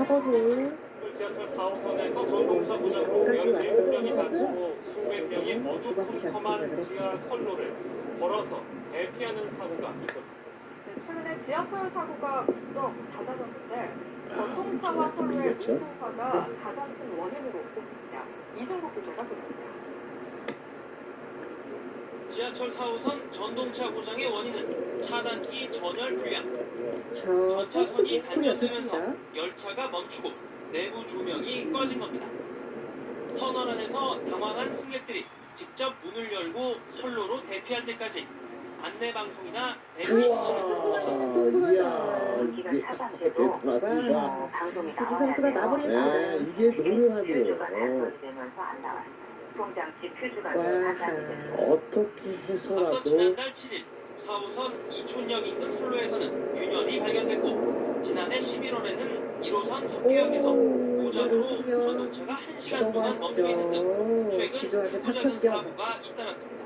4번호 지하철 4호선에서 전동차 부작으로 17명이 다치고 수백 명이 어두컴컴한 지하 선로를 걸어서 대피하는 사고가 있었습니다. 네, 최근에 지하철 사고가 부쩍 잦아졌는데 전동차와 선로의 노후화가 가장 큰 원인으로 꼽힙니다. 이승국 기자가 보도합니다. 지하철 4호선 전동차 고장의 원인은 차단기 전열 불량. 저 전차선이 패스트 스쿨이 단전되면서 어떻습니다? 열차가 멈추고 내부 조명이 꺼진 겁니다. 터널 안에서 당황한 승객들이 직접 문을 열고 선로로 대피할 때까지 안내 방송이나 대피 지시는 없었습니다. 이야, 여기가 이게 차단돼도 대단하다. 방송이 수지 나와야 선수가 돼요. 마무리했습니다. 네, 이게 노련하네요. 퓨즈가 단절이 되면서 안 나왔어요. 통장치 퓨즈가 와. 단절이 됐어요. 어떻게 앞서 해서라도 지난달 7일 4호선 이촌역 인근 선로에서는 균열이 발견됐고 지난해 11월에는 1호선 석계역에서 고장으로 전동차가 1시간 너무 동안 멈춰 있는 등 아쉽죠. 최근 기존의 크고 작은 박학경 사고가 잇따랐습니다.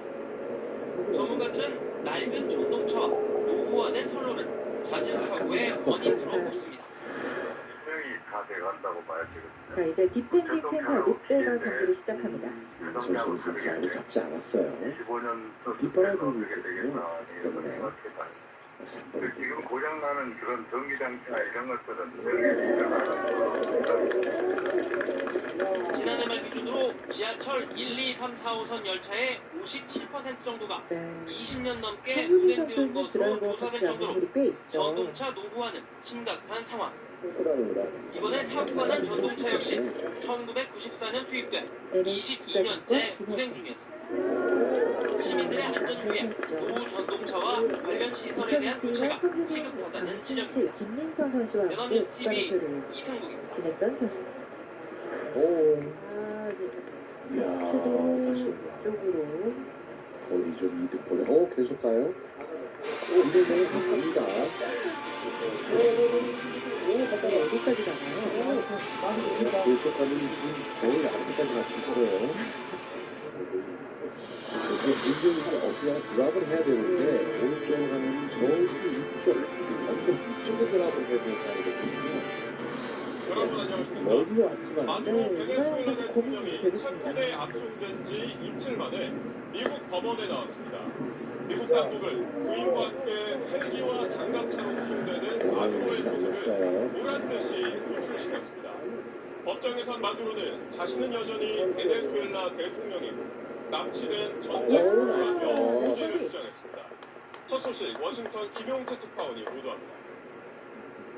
전문가들은 낡은 전동차와 노후화된 선로를 잦은 사고의 원인으로 꼽습니다. 분명히 다 돼간다고 봐야 되거든요. 자 이제 디펜딩 챔피언 롯데가 경기를 시작합니다. 자동차하고 선수 많이 다르게 잡지 않았어요. 25년 뒷바람이 어떻게 있거든요. 되겠나 이런 걸 때문에. 생각해봐요. 삼번 근데 지금 고장나는 그런 전기장치나 이런 것들은 전기 지난해 말 기준으로 지하철 1, 2, 3, 4호선 열차의 57% 정도가 네. 20년 넘게 한유미 운행되어 온 선수는 것으로 드라이버 조사될 잡지 않는 정도로 물이 꽤 있죠. 전동차 노후화는 심각한 상황. 라 이번에 사고가 난 전동차 역시 1994년 투입돼 22년째 운행 중이었습니다. 시민들의 안전을 위해 노후 전동차와 관련 시설에 대한 2021년 교체가 황유민, 시급하다는 강신실, 지적입니다. 김민선 선수와 함께 연합뉴스 TV 국가대표를 이승국입니다. 지냈던 선수입니다. 오, 아, 이야, 최도로 다시 쪽으로 거기 좀 이득 보내. 계속 가요? 이대로 갑니다. 갔다가 어디까지 가나요? 그쪽 가면 지금 거의 앞에까지 같이 있어요. 문제는 어디가 드랍을 해야 되는데 오른쪽으로 가면 저기 이쪽 완전 이쪽에 드랍을 해야 되는 상황이거든요. 여러분 안녕하십니까. 멀리 왔지만 마두로 네, 베네수엘라 이번에 사실 고민이 대통령이 되겠습니다. 체포돼 압송된 지 이틀 만에 미국 법원에 나왔습니다. 미국 당국은 부인과 함께 헬기와 장갑차로護送되는 마두로의 시간 모습을 됐어요. 보란듯이 노출시켰습니다. 법정에선 마두로는 자신은 여전히 베네수엘라 대통령이고 납치된 전쟁국가라며 무죄를 주장했습니다. 첫 소식 워싱턴 김용태 특파원이 보도합니다.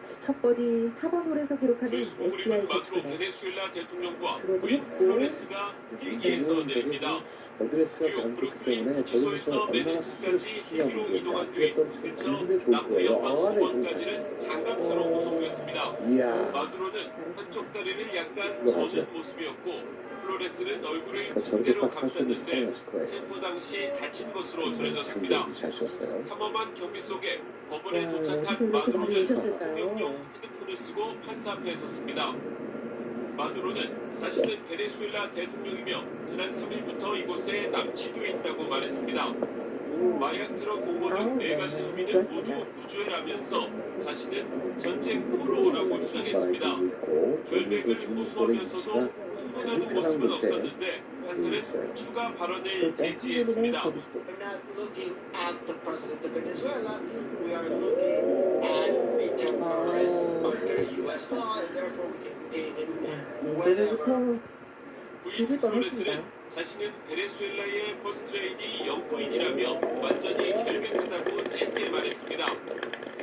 자, 첫 버디 4번 홀에서 기록하는 스위스 SBI 국립은 마크로 저축은행 베네수엘라 대통령과 들어오고 부인 있고. 플로레스가 헬기에서 내립니다. 어드레스가 뉴욕 많기 브루클린 때문에 구치소에서 저기서 얼마나 메델프까지 스킬을 헬기로 이동한 뒤 떨어지면 근처 좋을 남부 거예요. 연방 네, 법원까지는 장갑차로護送됐습니다. 이야, 마두로는 한쪽 다리를 약간 이거 하죠. 저는 모습이었고 플로레스는 얼굴을 저렇게 붕대로 딱 할 수 있는 감쌌는데 스타일이었을 거예요. 체포 당시 다친 것으로 전해졌습니다. 굉장히 잘 쳤어요. 삼엄한 경비 속에 법원에 와, 도착한 어디서 이렇게 많이 마두로는 오셨을까요? 공용용 헤드폰을 쓰고 판사 앞에 섰습니다. 마두로는 자신은 베네수엘라 대통령이며 지난 3일부터 이곳에 납치돼 있다고 말했습니다. 마약 트럭 공모 등 네 가지 혐의는 모두 무죄라면서 자신은 전쟁 포로라고 주장했습니다. 결백을 호소하면서도 흥분하는 모습은 없었는데 판사는 추가 발언을 제지했습니다. 버디 시도. We're not looking at the president of Venezuela. We are looking at a terrorist under U.S. law, and therefore we can detain him whenever. 오늘부터 부인 플로레스는 자신은 베네수엘라의 퍼스트레이디 영부인이라며 완전히 결백하다고 짧게 말했습니다.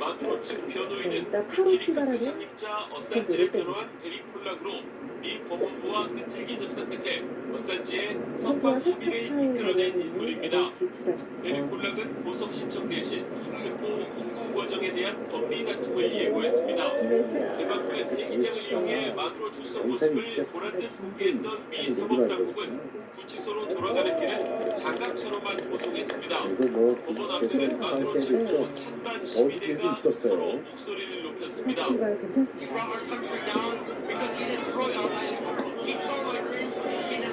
마두로 측 변호인은 일단 8호 위키리크스 출발하는 창립자 어산지를 변호한 베리 폴락으로 미 법무부와 끈질긴 협상 끝에 어산지의 선두와 선박 합의를 세탁차에 이끌어낸 있는 인물입니다. LH 투자증권. 베리 폴락은 보석 신청 대신 체포 후구 과정에 대한 법리 다툼을 예고했습니다. 김혜슬 개방된 헬기장을 이용해 마두로 출석 모습을 보란듯 공개했던 미 사법당국은 구치소로 돌아가는 길은 장갑차로만護送했습니다. 그리고 뭐 법원 앞에는 마두로 체포 찬반 시위대가 있었어요. 서로 목소리를 높였습니다. 출발 괜찮습니다. 김민수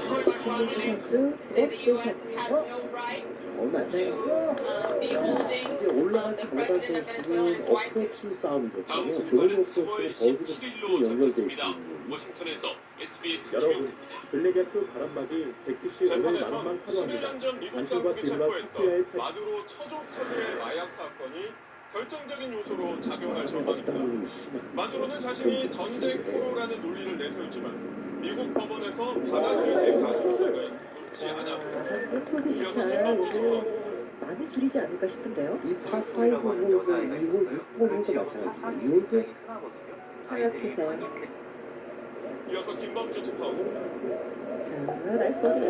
선수 두 번째 샷. 맞아요. 이제 올라가기 못한 선수는 어프로치 싸움이 다음 됐잖아요. 좋은 공간은 3월 어프로치가 17일로 버디로 연결돼 잡혔습니다. 있습니다. 워싱턴에서 SBS 여러분, 김용태입니다. 블랙애플 바람막이 제키씨 오늘 재판에선 마감만 파루합니다. 11년 전 미국 당신과 당국이 비르가 체포했던 소피아의 책 마두로 처족카드의 마약 사건이 결정적인 요소로 작용할 어떤 전망입니다. 분이 심한 마두로는 자신이 전쟁 포로라는 논리를 내세우지만 미국 법원에서 받아들여질 가능성이 높지 않아 한국 토지 이어서 시장 김범주 특파원 요즘 많이 줄이지 않을까 싶은데요. 이 파5 홀도 2홀 6번홀도 마찬가지입니다. 2홀도 하약 투세. 이어서 김범주 특파원 자, 나이스 버디.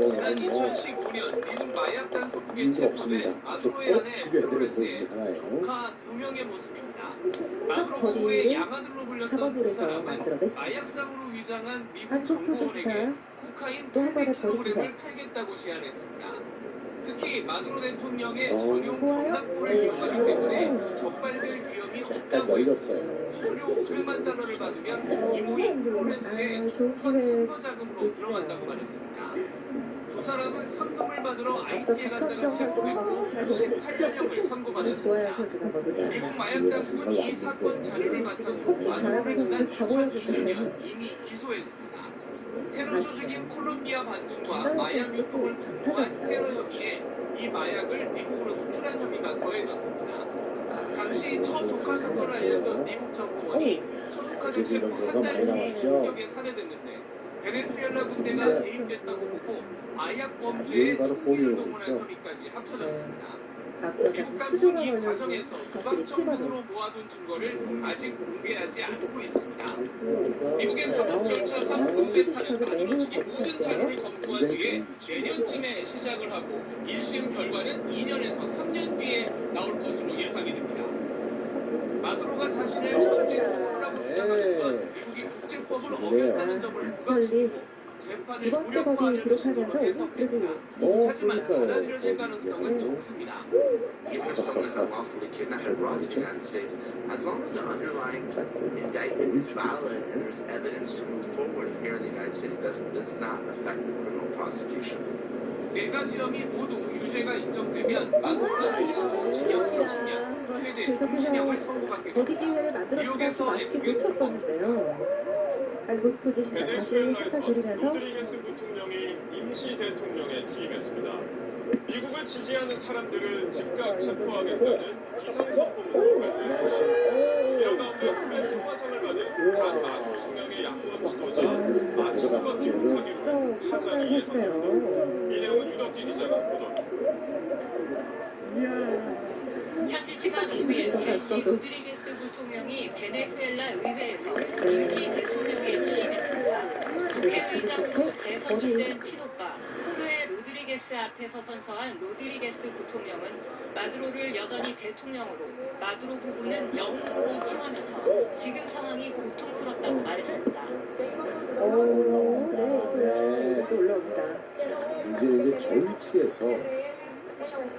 지난 4번홀은 2015년 미국 마약 단속국의 이유가 체포된 없습니다. 마두로의 꼭 아내 죽여야 되는 플로레스의 부분이 하나예요. 조카 2명의 모습입니다. 첫 마두로 버디를 부부의 양아들로 불렸던 두 4번홀에서 사람은 만들어냈습니다. 마약상으로 위장한 미국 한국 토지 정보원에게 시장 코카인 또 한 번의 800kg을 팔겠다고 제안했습니다. 특히 마두로 대통령의 어, 전용 좋아요. 경납고를 이용하기 때문에 적발될 위험이 약간 없다고 했고 넓었어요. 수수료 500만 달러를 받으면 이모인 플로레스의 아, 좋은 선 기회 선거 자금으로 놓치네요. 들어간다고 말했습니다. 두 사람은 선금을 받으러 앞서 IT에 갔다가 박현경 선수가 체포됐고 지금 18년형을 아주 선고받았습니다. 좋아요 선수가 한번 놓칩니다. 미국 마약 당국은 이 사건 자료를 바탕으로 포기 잘하는 마두로를 지난 선수 다 보여주네요. 2020년 이미 기소했습니다. 테러 조직인 콜롬비아 반군과 마약 유통을 공모한 테러 혐의에 이 마약을 미국으로 수출한 혐의가 더해졌습니다. 당시 처조카 사건을 알렸던 미국 정보원이 처조카를 체포 한 달 뒤 총격에 살해됐는데 베네수엘라 군대가 개입됐다고 보고 마약 범죄에 총기를 동원한 혐의까지 합쳐졌습니다. 앞으로 미국 같은 당국은 수조가 이 걸려서 과정에서 각들이 부방청 치마를 등으로 모아둔 증거를 아직 공개하지 않고 있습니다. 미국의 사법 절차상 공재판은 마두로 측의 모든 자료를 검토한 뒤에 내년쯤에 시작을 하고 1심 결과는 2년에서 3년 뒤에 나올 것으로 예상이 됩니다. 마두로가 자신을 전쟁 포로라고 주장하는 건 미국이 국제법을 어겼다는 점을 부각시키고 재판을 두 번째 버디 무력화하려는 기록하면서 식으로 오늘 해석됩니다. 그래도 하지만 그러니까요. 받아들여질 가능성은 적습니다. Even if someone is unlawfully kidnapped and brought to the United States, as long as the underlying indictment is valid and there's evidence to move forward here in the United States, does not affect the criminal prosecution. 네 가지 혐의 모두 유죄가 인정되면 마두로는 최소 징역 30년, 최대 정신형을 선고받게 버디 됩니다. 기회를 만들었지만 미국에서 맛있게 SBS 놓쳤었는데요. 한국 토지 시장 다시 회사 베네수엘라에서 줄이면서 로드리게스 부통령이 임시 대통령에 취임했습니다. 미국을 지지하는 사람들을 즉각 체포하겠다는 비상선포문도 발표했습니다. 이런 가운데 후배 평화상을 받은 반 마두로 성향의 양권 지도자 마차도가 귀국하기로 파장이 예상됩니다. 이 내용은 유덕기 기자가 보도합니다. 현지 시간 5일 켈시 로드리게스 부통령이 베네수엘라 의회에서 임시 대통령에 취임했습니다. 국회의장으로 재선출된 친오빠 호르헤 로드리게스 앞에서 선서한 로드리게스 부통령은 마두로를 여전히 대통령으로, 마두로 부부는 영웅으로 칭하면서 지금 상황이 고통스럽다고 말했습니다. 오, 네, 또 올라옵니다. 문제는 이제 저 위치에서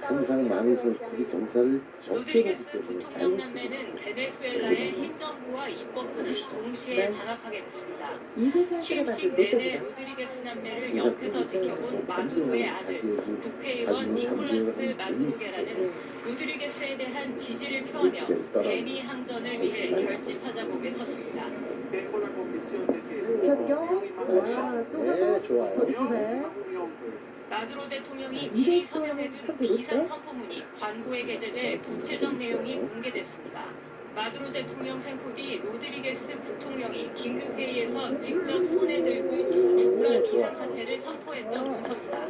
항상 많은 선수들이 경사를 적게 로드리게스 보기 때문에 부통령 남매는 베네수엘라의 행정부와 입법부를 동시에 장악하게 됐습니다. 이글 찬스를 취임식 받은 내내 롯데입니다. 로드리게스 남매를 옆에서 지켜본 마두로의 아들, 국회의원 니콜라스 마두로게라는 로드리게스에 대한 지지를 표하며 개미 항전을 위해 결집하자고 외쳤습니다. 박현경, 와, 또 네, 하나 좋아요. 버디 기회. 마두로 대통령이 이대 미리 시도를 서명해둔 선두로 비상 때? 선포문이 관고에 게재돼 구체적 내용이 공개됐습니다. 마두로 대통령 생포 뒤 로드리게스 부통령이 긴급회의에서 직접 손에 들고 국가 비상사태를 선포했던 문서입니다.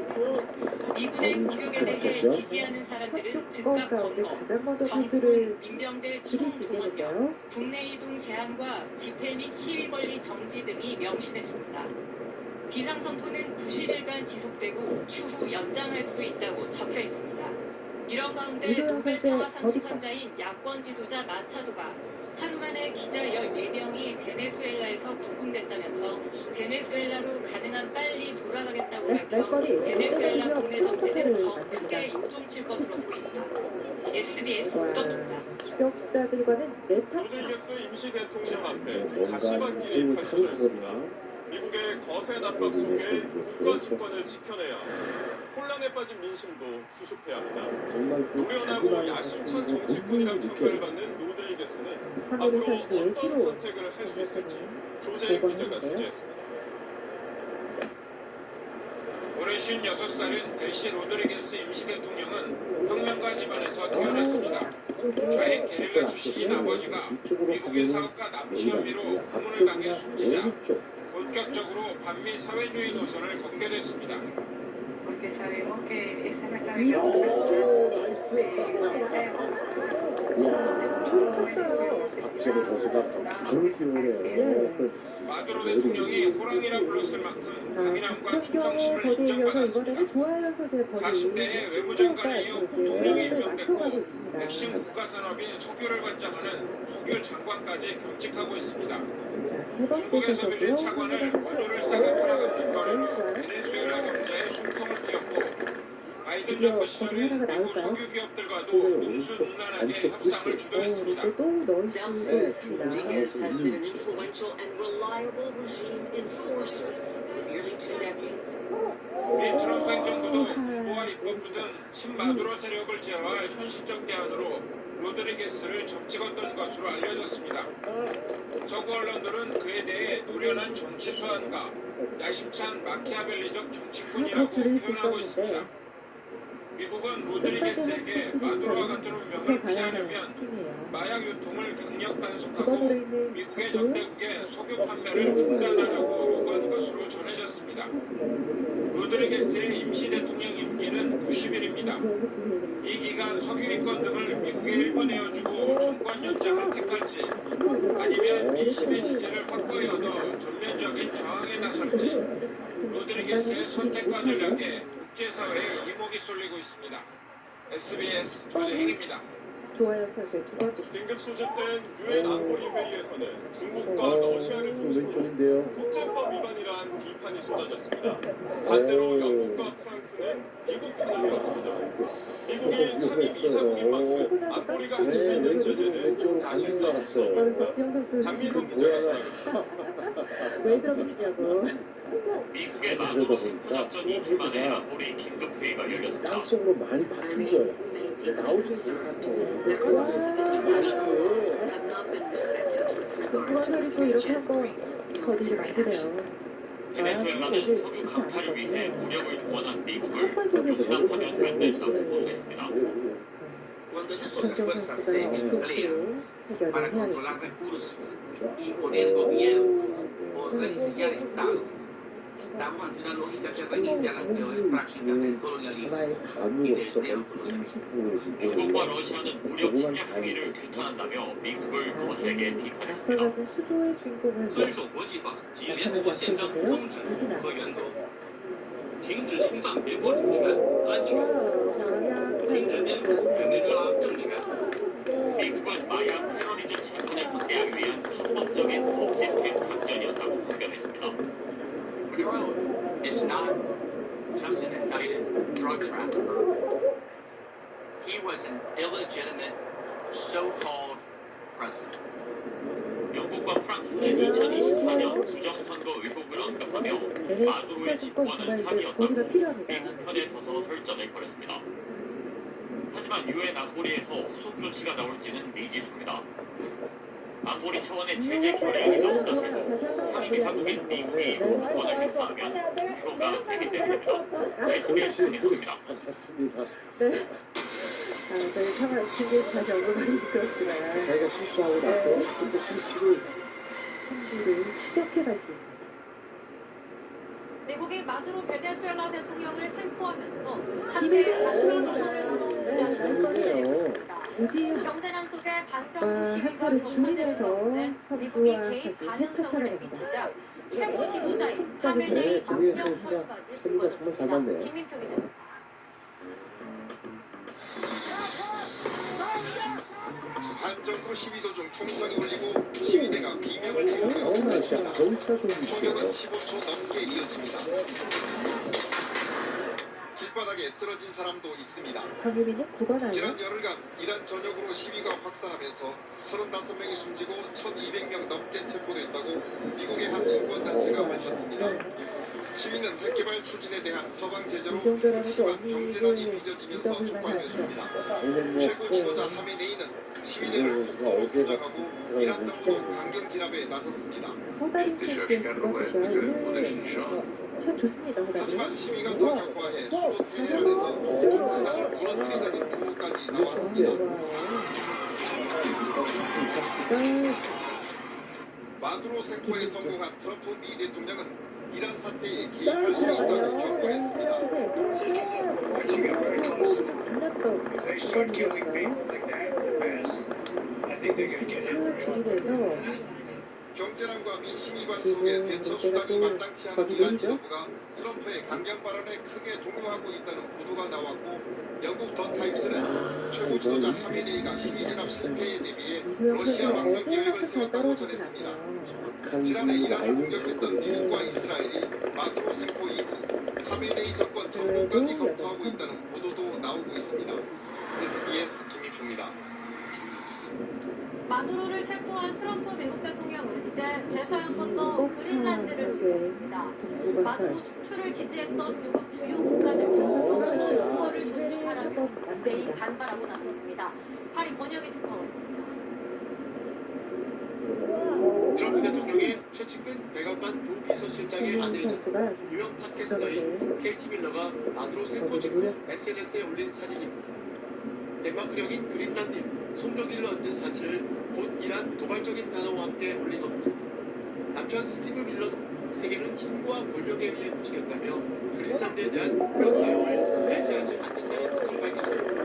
미군의 공격에 대해 지지하는 사람들은 즉각 가운데 건너, 가장 먼저 정부군, 선수를 민병대 줄일 수 총동원령, 있겠는데요. 국내 이동 제한과 집회 및 시위 권리 정지 등이 명시됐습니다. 비상선포는 90일간 지속되고 추후 연장할 수 있다고 적혀 있습니다. 이런 가운데 이소영 노벨 선수의 평화상 버디카. 수상자인 야권 지도자 마차도가 하루 만에 기자 14명이 베네수엘라에서 구금됐다면서 베네수엘라로 가능한 빨리 돌아가겠다고 네, 나이스 밝혀 버디. 베네수엘라 롯데가 국내 드디어 정세는 더 만듭니다. 크게 요동칠 것으로 보입니다. SBS 와, 우덕입니다. 추격자들과는 네타차. 로드리게스 임시 대통령 앞에 뭔가 가시밭길이 힘을 펼쳐져 있습니다. 타는 미국의 거센 압박 속에 국가 주권을 지켜내야 하고 혼란에 빠진 민심도 수습해야 합니다. 정말 그 노련하고 자기만의 야심찬 가슴으로 정치꾼이란 느껴요. 평가를 받는 로드리게스는 한국의 앞으로 사실 어떤 예시로 선택을 할 수 있을지 조재익 기자가 취재했습니다. 올해 56살인 델시 로드리게스 임시 대통령은 혁명가 집안에서 태어났습니다. 좌익 게릴라 출신인 아버지가 미국의 사업가 납치 혐의로 고문을 당해 숨지자 본격적으로 반미 사회주의 노선을 걷게 됐습니다. Porque sabemos que esa es nuestra venganza personal de esa época donde muchos jóvenes fueron 박지호 선수가 asesinados, 바로 desaparecidos. 뛰어오네요. 마두로 대통령이 호랑이라 불렀을 만큼 강인함과 박혁경 충성심을 버디에 이어서 인정받았습니다. 이번에는 조하연 선수의 버디 40대에 숫자가 외무장관에 이어 부통령이 맞춰가고 임명됐고 있습니다. 핵심 국가산업인 석유를 관장하는 석유 장관까지 겸직하고 있습니다. 자, 세 번째 중국에서 빌린 샷이고요. 차관을 한국의 원유를 선수. 싸게 팔아가는 거래로 왼손. 베네수엘라 경제에 숨통을 틔웠고 바이든 드디어 정부 버디 시절엔 하나가 미국 나올까요? 석유 기업들과도 능수능란하게 협상을 주도했습니다. 이렇게 또 넣을 수도 있습니다. Rodriguez has been an influential and reliable regime enforcer for nearly 2 decades. 미 트럼프 행정부도 보아 입법부 등 친마두로 세력을 제어할 현실적 대안으로 로드리게스를 접찍었던 것으로 알려졌습니다. 서구 언론들은 그에 대해 노련한 정치 수완과 야심찬 마키아벨리적 정치꾼이라고 표현하고 있습니다. 미국은 로드리게스에게 마두로와 같은 운명을 피하려면 팀이에요. 마약 유통을 강력 두 단속하고 번으로 있는 미국의 두 적대국에 석유 판매를 중단하라고 요구한 것으로 전해졌습니다. 로드리게스의 임시 대통령 임기는 90일입니다. 이 기간 석유 인권 등을 미국에 일부 내어주고 정권 연장을 택할지 아니면 민심의 지지를 확고히 얻어 전면적인 저항에 나설지 로드리게스의 선택과 전략에 국제사회의 이목이 쏠리고 있습니다. SBS 조재행입니다. 조하연 선수의 두 번째 샷. 긴급 소집된 유엔 안보리 회의에서는 중국과 러시아를 중심으로 왼쪽인데요. 국제법 위반이란 비판이 쏟아졌습니다. 반대로 영국과 프랑스는 미국 편을 들었습니다. 미국이 상임 이사국인 만큼 안보리가 할 수 있는 제재는 사실상 없습니다. 박지영 선수 장민성 지금 기자가 전하겠습니다. 왜 그러시냐고. 미국의 그러다 마두로 보니까 선포작전 이틀 만에 안보리 긴급 회의가 열렸습니다. 땅속으로 많이 박힌 거예요. 나오지 국가선이 또 이렇게 한번 버디를 만드네요. 베네수엘라는 석유 강탈을 위해 무력을 동원한 미국을 한판도에서 용납하면 맨된다고 보도했습니다. 박경 선수가 어프로치로 para 해결을 controlar 해야겠습니다. recursos, imponer gobiernos o rediseñar estados. Estamos ante una lógica que remite a las peores prácticas del colonialismo 하나의 y 단으로서 del neocolonialismo. 중국과 러시아는 무력 침략 행위를 규탄한다며 미국을 거세게 아까 비판했습니다. 같은 수조의 주인공은 遵守国际法及联合国宪章宗旨和原则，停止侵犯别国主权、安全，停止颠覆委内瑞拉政权。 미국은 마약 테러리즘 재판을 확대하기 위한 합법적인 법 집행 작전이었다고 공변했습니다. Maduro is not just an indicted drug trafficker. He was an illegitimate, so-called president. 영국과 프랑스는 2024년 부정선거 의혹을 언급하며 LH 마두로의 투자 주권 집권은 정말 이제 사기였다고 버디가 필요합니다. 미국 편에 서서 설전을 벌였습니다. 하지만 유엔 안보리에서 후속 조치가 나올지는 미지수입니다. 안보리 차원의 제재 결의안이 나온다 해도 상임이사국인 미국이 거부권을 행사하면 무효가 되기 때문입니다. SBS 김민석입니다. 맞습니다. 저희 상황 굉장히 다시 언급하기 그렇지만 자기가 실수하고 나서 또 실수를 선두를 추격해 갈 수 있습니다. 미국이 마두로 베네수엘라 대통령을 생포하면서 한때 김민석 반미 선수가 노선으로 네, 잘 운동을 있습니다. 드디어 경제난 속에 반정부 시위가 한타를 격화되는 줄이면서 가운데 미국이 선두와 개입 다시 가능성을 회차차가 미치자 최고 지도자인 네, 카멜레이 김민석 망명 선수가 선까지 선두가 정말 잘 불거졌습니다. 맞네요. 김민표 기자입니다. 반정부 시위도 중 총성이 울리고 시위대가 비명을 지르며 너무나 진짜 정치가 좋은 총격은 위치예요. 15초 넘게 이어집니다. 길바닥에 쓰러진 사람도 있습니다. 황유미는 9번 아이요. 지난 열흘간 이란 전역으로 시위가 확산하면서 35명이 숨지고 1,200명 넘게 체포됐다고 미국의 한 인권단체가 밝혔습니다. 시위는 핵개발 추진에 대한 서방 제재로 이 정도라면 또 심한 언니를 경제난이 빚어지면서 믿어볼 촉발됐습니다. 오늘 최고 지도자 하메네이는 시위대를 폭도로 규정하고 이란 정부도 강경 진압에 나섰습니다. 허다린 선수의 주가수셔. 샷 좋습니다. 허다린. 하지만 시위가 더 격화해 수도 테헤란에서 정부장을 무너뜨리자는 요구까지 나왔습니다. 마두로 생포에 성공한 트럼프 미 대통령은 이란 사태에 개입할 수 있다고 경고했습니다. 강력도 중립에서 경제난과 민심 위반 속에 대처 수단이 마땅치 않은 이란 지도부가 트럼프의 강경 발언에 크게 동요하고 있다는 보도가 나왔고 영국 더 타임스는 최고 지도자 하메네이가 시위 진압 실패에 대비해 러시아 망명 계획을 세웠다고 전했습니다. 지난해 이란을 공격했던 미국과 이스라엘이 마두로 생포 이후 하메네이 정권 정부까지 검토하고 있다는 보도도 나오고 있습니다. SBS 김희표입니다. 마두로를 체포한 트럼프 미국 대통령은 이제 대서양 건너 그린란드를 노렸습니다. 마두로 축출을 지지했던 유럽 주요 국가들도 영국도 주거를 존중하라며 문재인 반발하고 나섰습니다. 파리 권혁이 특파원입니다. 트럼프 대통령의 최측근 백악관 부비서실장의 아내이자 선수가 유명 팟캐스터인 케이티 밀러가 마두로 생포 직후 SNS에 올린 사진입니다. 덴마크령인 그린란드에 송종기를 얹은 사진을 본 이란 도발적인 단어와 함께 올린 겁니다. 남편 스티브 밀러도 세계는 힘과 권력에 의해 움직였다며 그린란드에 대한 무력사용을 배제하지 않는다는 뜻을 밝혔습니다.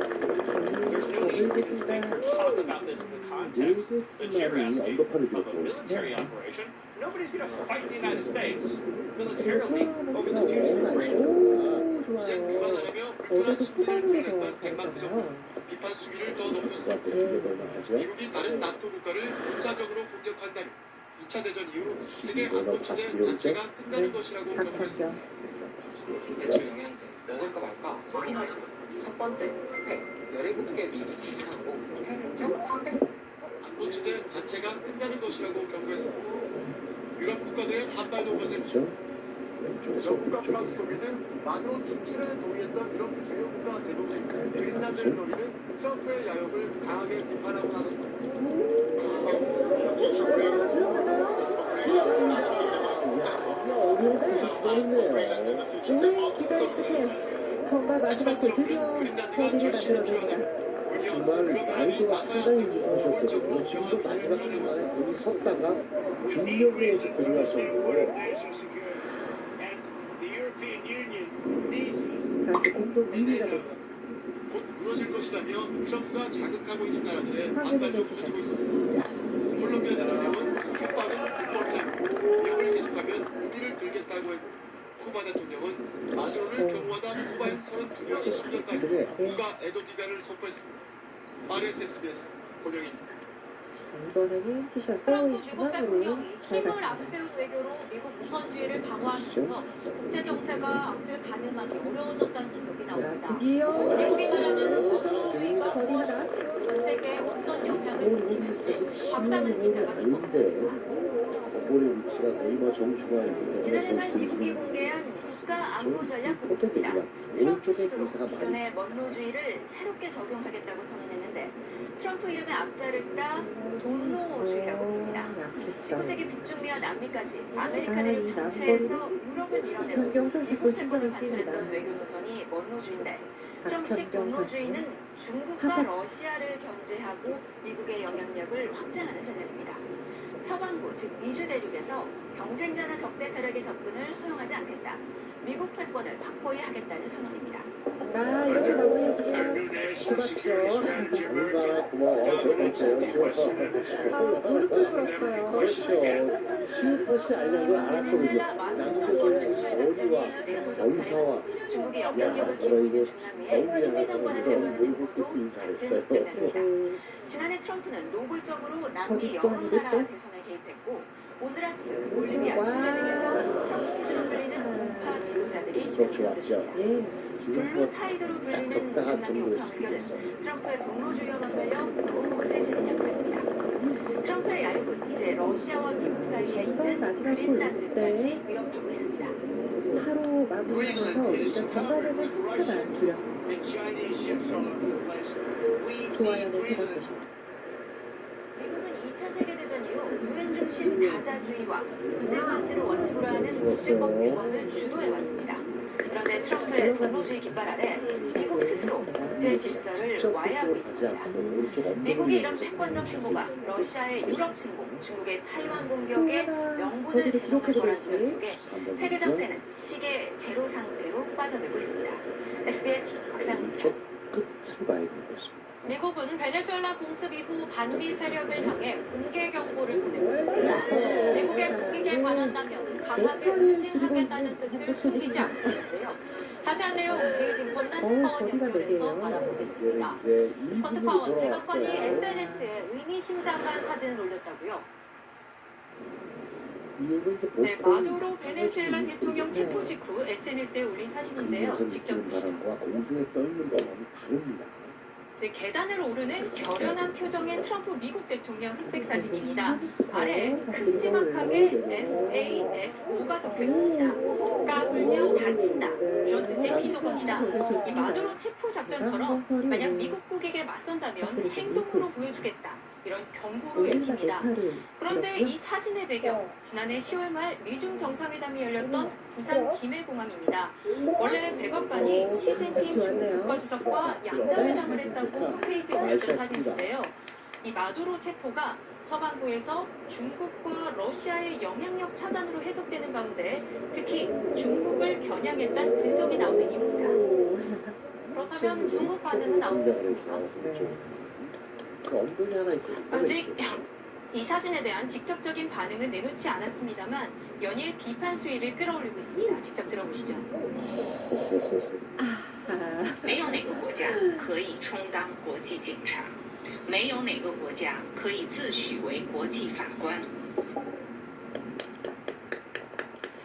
There's no need for me to think or talk about this in the context that you're asking of a military operation. Nobody's going to fight the United States militarily over the future of Britain. 이제 그만하라며 불편한 심리를 드러냈던 덴마크 정부 비판 수위를 더 높였습니다. 미국이 다른 나토 국가를 군사적으로 공격한다면 2차 대전 이후 세계 안보체제 자체가 끝나는 것이라고 경고했습니다. 대출 영양제 먹을까 말까 고민하지만 첫 번째 스펙 17개 이상으로 회생적 300 안보체제 자체가 끝나는 것이라고 경고했습니다. 유럽 국가들의 반발도 거셉니다. 영국과 프랑스 독일 마두로 축출에 동의했던 유럽 주요 국가 대부분이 그린란드를 노리는 트럼프의 야욕을 강하게 비판하고 나섰습니다. 오랜 기다린 끝에 정말 마지막에 드디어 버디를 만들어냅니다. 정말 난이도가 상당히 높으셨거든요. 지금도 마지막 중간에 거기 섰다가 중력에서 들어가서 다시 공동 2위가 됐습니다. 곧 무너질 것이라며 트럼프가 자극하고 있는 나라들의 반발도 커지고 있습니다. 콜롬비아 대통령은 협박은 불법이라며 위협을 계속하면 무기를 들겠다고 했고 쿠바 대통령은 마두로를 경호하다 쿠바인 32명이 숨졌다며 국가 애도기간을 선포했습니다. RSSBS 권영입니다. 이번에는 티셔츠 트럼프 미국 중앙으로 대통령이 잘 힘을 갔습니다. 앞세운 외교로 미국 우선주의를 강화하면서 국제 정세가 앞을 가늠하기 어려워졌다는 지적이 야, 나옵니다. 드디어 미국이 말하는 원로주의가 거리 하나. 무엇인지, 전 세계에 어떤 영향을 미치는지 박상은 기자가 짚어봤습니다. 볼의 위치가 거의 뭐 정중앙입니다. 지난해만 미국이 공개한 국가 안보 전략 보고서입니다. 트럼프 시그로 이전의 원로주의를 새롭게 적용하겠다고 선언했는데 트럼프 이름의 앞자를 따 돈노주의라고 부릅니다. 19세기 북중미와 남미까지 아메리카 대륙 전체에서 유럽을 밀어내고 미국 패권을 관철했던 외교 노선이 원로주의인데 트럼프식 돈노주의는 중국과 러시아를 견제하고 미국의 영향력을 확장하는 전략입니다. 서방부 즉 미주 대륙에서 경쟁자나 적대 세력의 접근을 허용하지 않겠다. 미국 패권을 확보히 하겠다는 선언입니다. 아, 이렇게 마무리해주면 고맙죠. 얼마나 고마워. 좋겠어요. 아, 무릎 꿇었어요. 그렇죠. 시우퍼시 알려고 알았거든요. 베네수엘라 마두로 사건 축출 작전이 대포 검사와 정찰에는 중국이 영향력을 키우고 있는 중남미에 친미 정권을 세우려는 행보도 같은 맥락입니다. 지난해 트럼프는 노골적으로 남미 여러 나라 대선에 개입했고 온두라스, 볼리비아, 칠레 등에서 트럼프 기준으로 불리는 우파 지도자들이 당선됐습니다. 블루 타이드로 불리는 중남미 우파 물결은 트럼프의 동로주의와 맞물려 더욱 거세지는 양상입니다. 트럼프의 야욕은 이제 러시아와 미국 사이에 있는 그린란드까지 위협하고 있습니다. 하루 마무리하면서 일단 전반에는 한타만 줄였습니다. 좋아요는 세 번째 신. 미국은 2차 세계대전 이후 유엔 중심 다자주의와 분쟁 방지를 원칙으로 하는 국제법 규범을 주도해왔습니다. 그런데 트럼프의 동로주의 깃발 아래 미국 스스로 국제 질서를 와해하고 있습니다. 미국의 이런 패권적 행보가 러시아의 유럽 침공, 중국의 타이완 공격에 명분을 제공한 거란 우려 속에 세계 정세는 시계 제로 상태로 빠져들고 있습니다. SBS 박상입니다. 끝을 봐야 되는 것입니다. 미국은 베네수엘라 공습 이후 반미 세력을 향해 공개 경보를 보내고 있습니다. 미국의 국익에 반한다면 강하게 응징하겠다는 뜻을 숨기지 않고 있는데요. 자세한 내용 베이징 콘텐츠파원 연결해서 알아보겠습니다. 콘텐츠파원 백악관이 SNS에 의미심장한 사진을 올렸다고요? 네, 마두로 베네수엘라 대통령 체포 직후 SNS에 올린 사진인데요. 직접 보시죠. 공중에 떠 있는 거와는 다릅니다. 네, 계단을 오르는 결연한 표정의 트럼프 미국 대통령 흑백 사진입니다. 아래에 큼지막하게 FAFO가 적혀 있습니다. 까불면 다친다. 이런 뜻의 비속어입니다. 이 마두로 체포 작전처럼 만약 미국 국익에 맞선다면 행동으로 보여주겠다. 이런 경고로 읽힙니다. 그런데 이 사진의 배경, 지난해 10월 말 미중 정상회담이 열렸던 부산 김해공항입니다. 원래 백악관이 시진핑 중국 국가주석과 양자회담을 했다고 홈페이지에 올렸던 사진인데요. 이 마두로 체포가 서방부에서 중국과 러시아의 영향력 차단으로 해석되는 가운데 특히 중국을 겨냥했다는 분석이 나오는 이유입니다. 그렇다면 중국 반응은 나오겠습니까? 그 엉덩이 하나 있고 아직 이 사진에 대한 직접적인 반응은 내놓지 않았습니다만 연일 비판 수위를 끌어올리고 있습니다. 직접 들어보시죠. 没有哪个国家可以充当国际警察，没有哪个国家可以自诩为国际法官。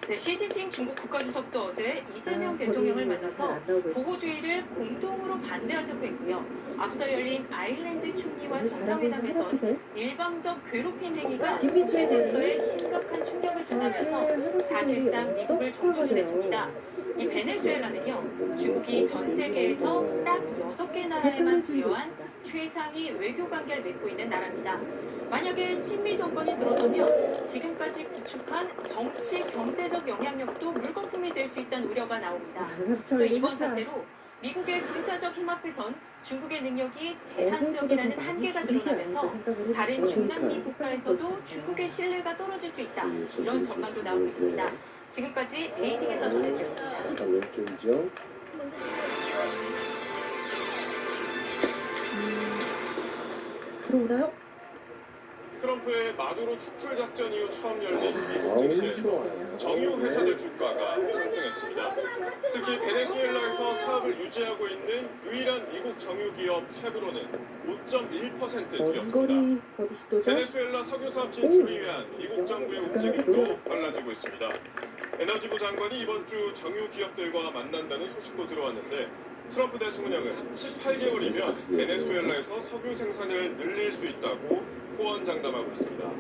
네, 시진핑 중국 국가주석도 어제 이재명 대통령을 만나서 보호주의를 공동으로 반대하자고 했고요. 앞서 열린 아일랜드 총리와 정상회담에서 일방적 괴롭힘 행위가 국제 질서에 심각한 충격을 준다면서 사실상 미국을 정조준했습니다. 이 베네수엘라는요, 중국이 전 세계에서 딱 6개 나라에만 부여한 최상위 외교 관계를 맺고 있는 나라입니다. 만약에 친미 정권이 들어서면 지금까지 구축한 정치, 경제적 영향력도 물거품이 될 수 있다는 우려가 나옵니다. 또 이번 사태로 미국의 군사적 힘 앞에선 중국의 능력이 제한적이라는 한계가 드러나면서 다른 중남미 국가에서도 중국의 신뢰가 떨어질 수 있다. 이런 전망도 나오고 있습니다. 지금까지 베이징에서 전해드렸습니다. 왼쪽이죠. 들어오나요? 트럼프의 마두로 축출 작전 이후 처음 열린 미국 증시에서 정유 회사들 주가가 상승했습니다. 특히 베네수엘라에서 사업을 유지하고 있는 유일한 미국 정유 기업 쉐브론은 5.1% 뛰었습니다. 베네수엘라 석유 사업 진출을 위한 미국 정부의 움직임도 빨라지고 있습니다. 에너지부 장관이 이번 주 정유 기업들과 만난다는 소식도 들어왔는데 트럼프 대통령은 18개월이면 베네수엘라에서 석유 생산을 늘릴 수 있다고 호언장담하고 있습니다.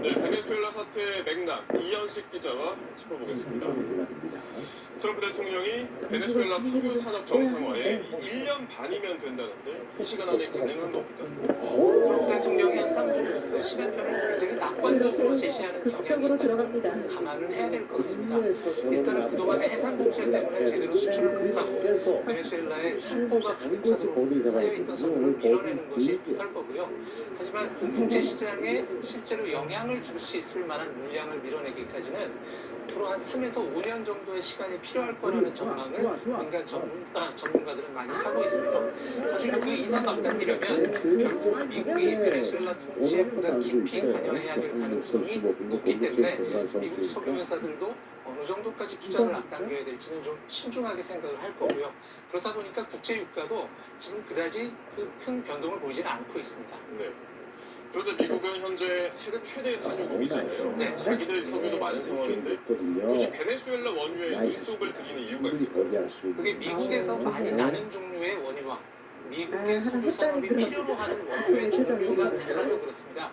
네, 베네수엘라 사태의 맥락 이현식 기자와 짚어보겠습니다. 트럼프 대통령이 베네수엘라 석유 산업 정상화에 1년 반이면 된다는데 이 시간 안에 가능한 겁니까? 트럼프 대통령이 항상 그 시간표를 굉장히 낙관적으로 제시하는 경향이 있다는 점 감안을 해야 될 것 같습니다. 일단은 그동안의 해상 공세 때문에 제대로 수출을 못하고 베네수엘라의 창고가 가득 차도록 쌓여있던 석유를 밀어내는 것이 필요할 거고요. 하지만 그 국제 시장에 실제로 영향을 줄 수 있을 만한 물량을 밀어내기까지는 앞으로 한 3에서 5년 정도의 시간이 필요할 거라는 전망을 민간 전문가들은 많이 하고 있습니다. 사실 그 이상 앞당기려면 결국 미국이 베네수엘라 통치에 보다 깊이 관여해야 될 가능성이 높기 때문에 미국 석유 회사들도 어느 정도까지 투자를 앞당겨야 될지는 좀 신중하게 생각을 할 거고요. 그렇다 보니까 국제 유가도 지금 그다지 큰 변동을 보이지는 않고 있습니다. 네. 그런데 미국은 현재 세계 최대 산유국이잖아요. 네. 자기들 석유도 많은 상황인데 굳이 베네수엘라 원유에 눈독을 들이는 이유가 있을까요? 그게 미국에서 많이 나는 종류의 원유와 미국의 석유 산업이 필요로 하는 원유의 종류가 달라서 그렇습니다.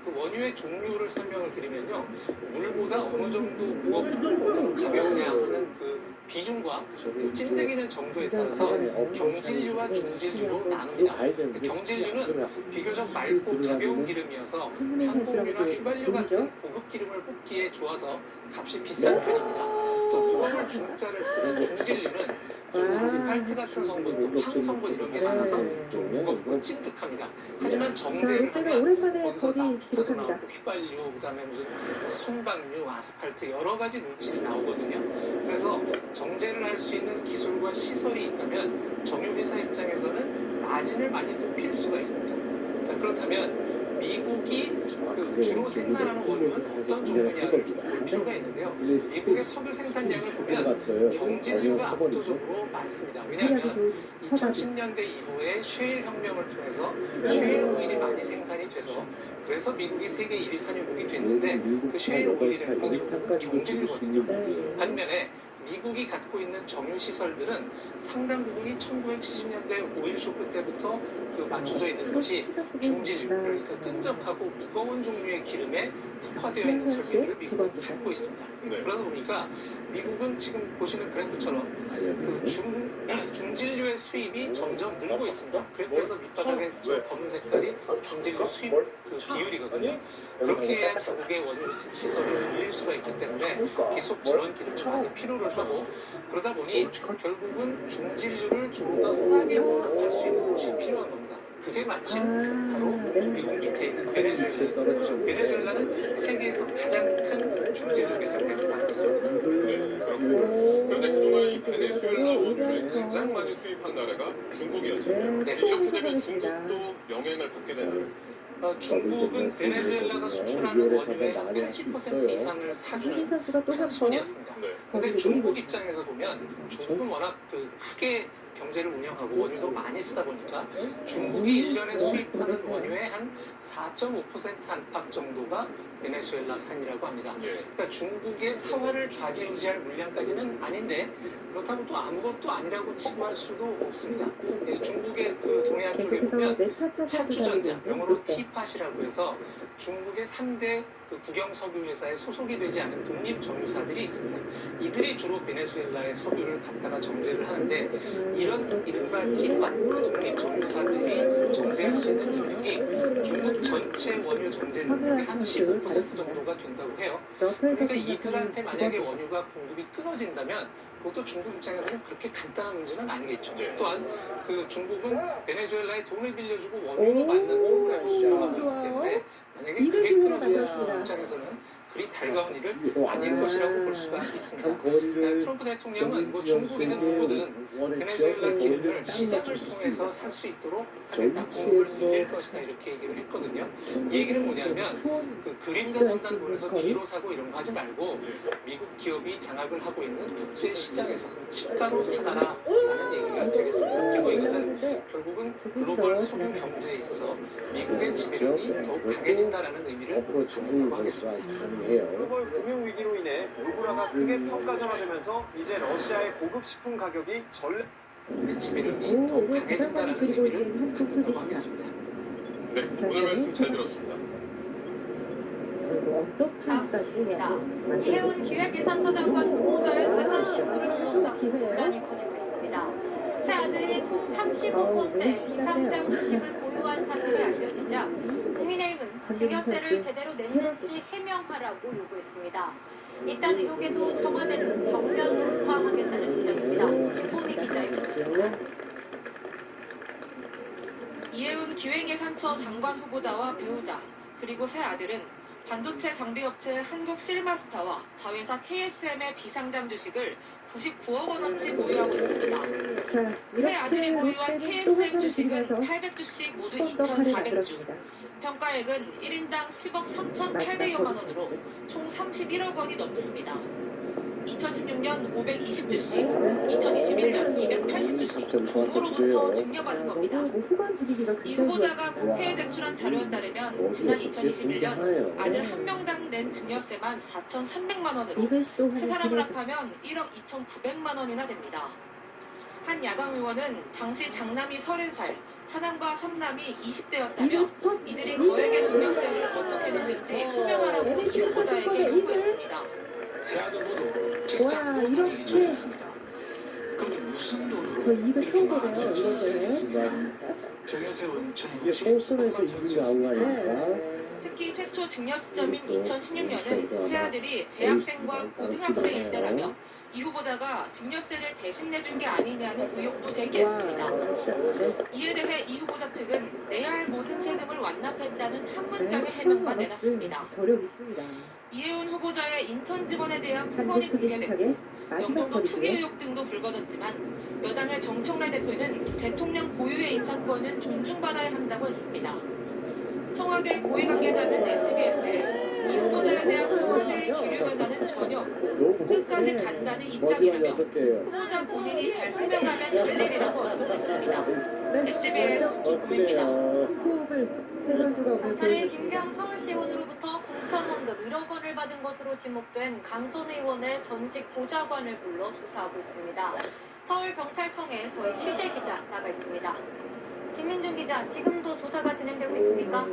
그 원유의 종류를 설명을 드리면요, 물보다 어느 정도 무겁고 가벼우냐 하는 그 비중과 또 찐득이는 정도에 따라서 경질류와 중질류로 나눕니다. 경질류는 비교적 맑고 가벼운 기름이어서 항공유나 휘발유 같은 고급 기름을 뽑기에 좋아서 값이 비싼 편입니다. 또 무거운 중자를 쓰는 중질류는 아스팔트 같은 성분, 또 황성분 이런 게 많아서 좀 무겁고 찐득합니다. 하지만 정제를 하면 거기서 나프타도 나오고 휘발유, 그다음에 무슨 성방류, 아스팔트 여러 가지 물질이 나오거든요. 그래서 정제를 할 수 있는 기술과 시설이 있다면 정유 회사 입장에서는 마진을 많이 높일 수가 있습니다. 자, 그렇다면 미국이 주로 생산하는 원유는 어떤 종류냐를 좀 볼 필요가 있는데요. 미국의 석유 생산량을 보면 경질류가 압도적으로 많습니다. 왜냐하면 2010년대 이후에 셰일 혁명을 통해서 셰일 오일이 많이 생산이 돼서 그래서 미국이 세계 1위 산유국이 됐는데 그 셰일 오일이라는 건 결국은 경질류거든요. 반면에 미국이 갖고 있는 정유 시설들은 상당 부분이 1970년대 오일 쇼크 때부터 맞춰져 있는 것이 중질류, 그러니까 끈적하고 무거운 종류의 기름에 특화되어 있는 설비들을 미국은 갖고 있습니다. 그러다 보니까 미국은 지금 보시는 그래프처럼 중질류의 수입이 점점 늘고 있습니다. 그래서 밑바닥에 저 검은 색깔이 중질류 수입 비율이거든요. 그렇게 해야 자국의 원유 시설을 늘릴 수가 있기 때문에 계속 저런 기름을 많이 필요를 하고, 그러다 보니 결국은 중질류를 좀 더 싸게 공급할 수 있는 곳이 필요한 겁니다. 그게 마침 바로 미국 밑에 있는 베네수엘라죠. 베네수엘라는 세계에서 가장 큰 중질류 매장대를 갖고 있습니다. 그런데 그동안 이 베네수엘라 원유를 가장 많이 수입한 나라가 중국이었잖아요. 이렇게 되면 중국도 영향을 받게 되나요? 중국은 베네수엘라가 수출하는 원유의 80% 이상을 사주는 큰 손이었습니다. 근데 중국 입장에서 보면 중국은 워낙 크게 경제를 운영하고 원유도 많이 쓰다 보니까 중국이 1년에 수입하는 원유의 한 4.5% 안팎 정도가 베네수엘라 산이라고 합니다. 그러니까 중국의 사활을 좌지우지할 물량까지는 아닌데 그렇다고 또 아무것도 아니라고 치부할 수도 없습니다. 중국의 동해안 쪽에 보면 차주전자, 영어로 티팟이라고 해서 중국의 3대 국영 석유 회사에 소속이 되지 않은 독립 정유사들이 있습니다. 이들이 주로 베네수엘라의 석유를 갖다가 정제를 하는데 이런 이른바 티팟 독립 정유사들이 정제할 수 있는 능력이 중국 전체 원유 정제 능력의 한 15% 정도가 된다고 해요. 그러니까 이들한테 만약에 원유가 공급이 끊어진다면 그것도 중국 입장에서는 그렇게 간단한 문제는 아니겠죠. 또한 중국은 베네수엘라에 돈을 빌려주고 원유로 만든 프로그램을 운영하고 있기 때문에 만약에 그게 끊어지면 중국 입장에서는 그리 달가운 일을 아닐 것이라고 볼 수가 있습니다. 트럼프 대통령은 중국이든 누구든 베네수엘라 기름을 시장을 통해서 살 수 있도록 하겠다, 공급을 늘릴 것이다 이렇게 얘기를 했거든요. 이 얘기는 뭐냐면 그림자 상단본에서 뒤로 사고 이런 거 하지 말고 미국 기업이 장악을 하고 있는 국제 시장에서 시가로 사가라라는 얘기가 되겠습니다. 그리고 이것은 결국은 글로벌 석유 경제에 있어서 미국의 지배력이 더욱 강해진다라는 의미를 갖는다고 하겠습니다. 글로벌 금융 위기로 인해 루블화가 크게 평가전화되면서 이제 러시아의 고급 식품 가격이 지배력이 더욱 강해진다는 의미를 갖는다고 하겠습니다. 네, 오늘 말씀 잘 들었습니다. 다음 소식입니다. 이혜훈 기획예산처장관 후보자의 재산 신고를 둘러싸고 논란이 커지고 있습니다. 새 아들이 총 35번대 비상장 주식을 보유한 사실이 알려지자 국민의힘은 증여세를 제대로 냈는지 해명하라고 요구했습니다. 이딴 의혹에도 청와대는 정면 돌파하겠다는 입장입니다. 김보미 기자입니다. 이혜훈 기획예산처 장관 후보자와 배우자 그리고 새 아들은 반도체 장비업체 한국실마스타와 자회사 KSM의 비상장 주식을 99억 원어치 보유하고 있습니다. 자, 새 아들이 이렇게 보유한 롯데는 또 KSM 회전을 주식은 들면서 800주씩 모두 10원 더 할인 2,400주. 만들었습니다. 평가액은 1인당 10억 3,800여만 원으로 총 31억 원이 넘습니다. 2016년 520주씩, 2021년 280주씩 종으로부터 증여받은 겁니다. 후반 분위기가 이 굉장히 후보자가 좋았습니다. 국회에 제출한 자료에 따르면 지난 2021년 아들 한 명당 낸 증여세만 4,300만 원으로 이글 씨도 세 사람을 확인했습니다. 합하면 1억 2,900만 원이나 됩니다. 한 야당 의원은 당시 장남이 30살, 차남과 삼남이 20대였다며 이들이 거액의 증여세를 어떻게 냈는지 소명하라고 이 후보자에게 요구했습니다. 와, 이렇게 저 이거 처음 보네요. 이거는 이게 소선에서 이긴 나온 거 아닙니까? 특히 최초 증여 시점인 2016년은 새 아들이 대학생과 고등학생일 때라며 이 후보자가 증여세를 대신 내준 게 아니냐는 의혹도 제기했습니다. 이에 대해 이 후보자 측은 내야 할 모든 세금을 완납했다는 한 문장의 해명만 내놨습니다. 저력 있습니다. 이혜훈 후보자의 인턴 직원에 대한 폭언이 한국투 공개됐고 지식하게 마지막 영종도 투기 거리고요. 의혹 등도 불거졌지만 여당의 정청래 대표는 대통령 고유의 인사권은 존중받아야 한다고 했습니다. 청와대 고위 관계자는 SBS에 이 후보자에 대한 청와대의 기류 변화는 전혀 없고 끝까지 간다는 입장이라며 후보자 본인이 잘 설명하면 될 일이라고 언급했습니다. SBS 김구입니다. 호흡을 세 선수가 오늘 경찰이 보여줬습니다. 김경 서울시의원으로부터 공천원금 1억 원을 받은 것으로 지목된 강선 의원의 전직 보좌관을 불러 조사하고 있습니다. 서울경찰청에 저희 취재기자 나가 있습니다. 김민준 기자, 지금도 조사가 진행되고 있습니까?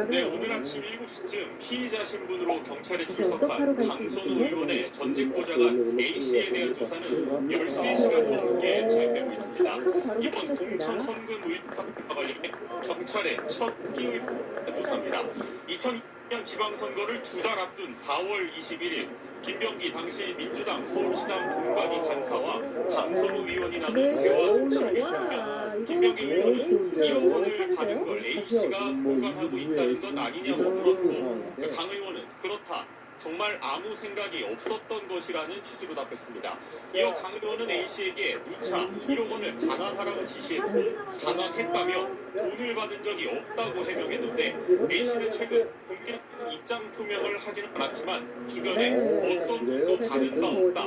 네, 오늘 아침 7시쯤 피의자 신분으로 경찰에 이제 어떡하러 출석한 갈수 강선우 있지? 의원의 전직 보좌관 A씨에 대한 조사는 13시간 넘게 진행되고 있습니다. 이번 공천 헌금 의혹 사건과 관련해 경찰의 첫 피의 조사입니다. 2002년 지방선거를 2달 앞둔 4월 21일 김병기 당시 민주당 서울시당 동관위 간사와 강선우 의원이 나눈 대화 시간에 보면 김병기 의원은 1억 원을 받은 걸 A씨가 보관하고 있다는 건 아니냐고 물었고 강 의원은 그렇다. 정말 아무 생각이 없었던 것이라는 취지로 답했습니다. 이어 강 의원은 A씨에게 누차 1억 원을 반환하라고 지시했고 반환했다며 돈을 받은 적이 없다고 해명했는데 A씨는 최근 공개 입장 표명을 하지는 않았지만 주변에 어떤 돈도 받은 바 없다.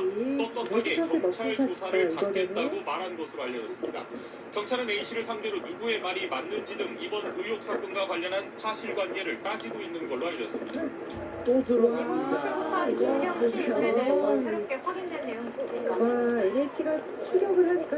떳떳하게 경찰 조사를 받겠다고 말한 것으로 알려졌습니다. 경찰은 A씨를 상대로 누구의 말이 맞는지 등 이번 의혹 사건과 관련한 사실관계를 따지고 있는 걸로 알려졌습니다. 또 이번 들어갑니다. 출국한 김경 씨 의원에 대해서 새롭게 확인된 내용이 있습니까? 와, NH가 추격을 하니까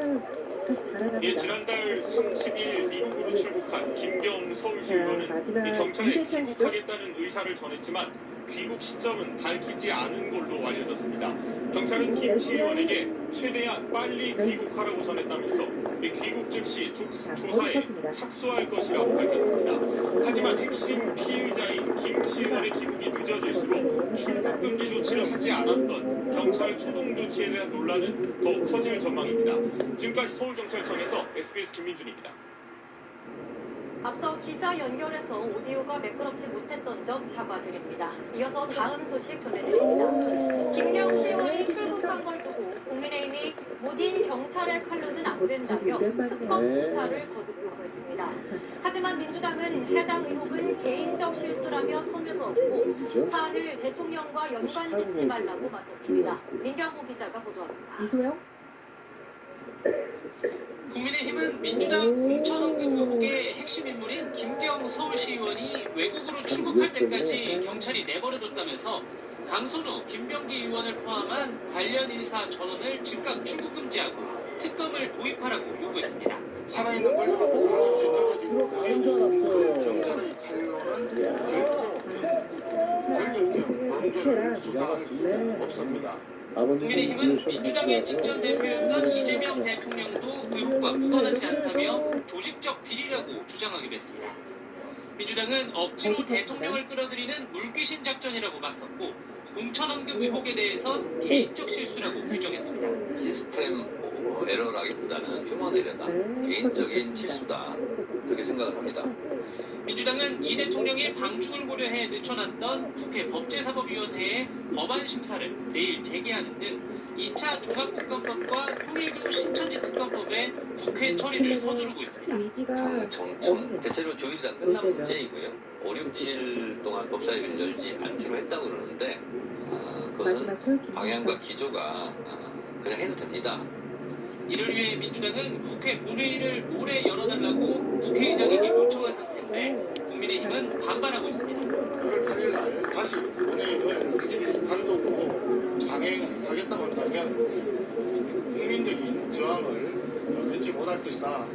다시 달아납니다. 예, 지난달 30일 미국으로 출국한 김경 서울시 의원은 마지막 이 경찰에 이회차시죠? 귀국하겠다는 의사를 전했지만 귀국 시점은 밝히지 않은 걸로 알려졌습니다. 경찰은 김 씨 의원에게 최대한 빨리 귀국하라고 전했다면서 이 귀국 즉시 조사에 착수할 것이라고 밝혔습니다. 하지만 핵심 피의자인 김 씨 의원의 귀국이 늦어질수록 출국 금지 조치를 하지 않았던 경찰 초동 조치에 대한 논란은 더욱 커질 전망입니다. 지금까지 서울경찰청에서 SBS 김민준입니다. 앞서 기자 연결해서 오디오가 매끄럽지 못했던 점 사과드립니다. 이어서 다음 소식 전해드립니다. 김경 씨 의원이 출국한 걸 두고 국민의힘이 모든 경찰의 칼로는 안 된다며 특검 수사를 거듭 요구했습니다. 하지만 민주당은 해당 의혹은 개인적 실수라며 선을 그었고 사안을 대통령과 연관짓지 말라고 맞섰습니다. 민경호 기자가 보도합니다. 이소영? 국민의힘은 민주당 공천원금 의혹의 핵심 인물인 김경 서울시의원이 외국으로 출국할 때까지 경찰이 내버려뒀다면서 강선우, 김병기 의원을 포함한 관련 인사 전원을 즉각 출국 금지하고 특검을 도입하라고 요구했습니다. 살아있는 걸 갖고 살아갈 수 있다고 지금 경찰의 칼로는 결코 범죄를 수사할 수 없습니다. 국민의힘은 민주당의 직전 대표였던 이재명 대통령도 의혹과 무관하지 않다며 조직적 비리라고 주장하기도 했습니다. 민주당은 억지로 대통령을 끌어들이는 물귀신 작전이라고 맞섰고 공천원금 의혹에 대해선 개인적 실수라고 규정했습니다. 시스템 에러라기보다는 휴먼 에러다. 개인적인 실수다. 그게 그렇게 생각을 합니다. 민주당은 이 대통령의 방중을 고려해 늦춰놨던 국회 법제사법위원회의 법안 심사를 내일 재개하는 등 2차 종합특검법과 통일교 신천지 특검법의 국회 처리를 서두르고 있습니다. 위기가 정청 대체로 조율이 다 끝난 문제이고요. 5, 6, 7일 동안 법사위를 열지 않기로 했다고 그러는데 그것은 방향과 기조가 그냥 해도 됩니다. 이를 위해 민주당은 국회 본회의를 올해 열어달라고 국회의장에게 요청한 상태인데 국민의힘은 반발하고 있습니다. 9월 8일 날 다시 본회의를 단독으로 강행하겠다고 한다면 국민적인 저항을 왠지 못할 것이다.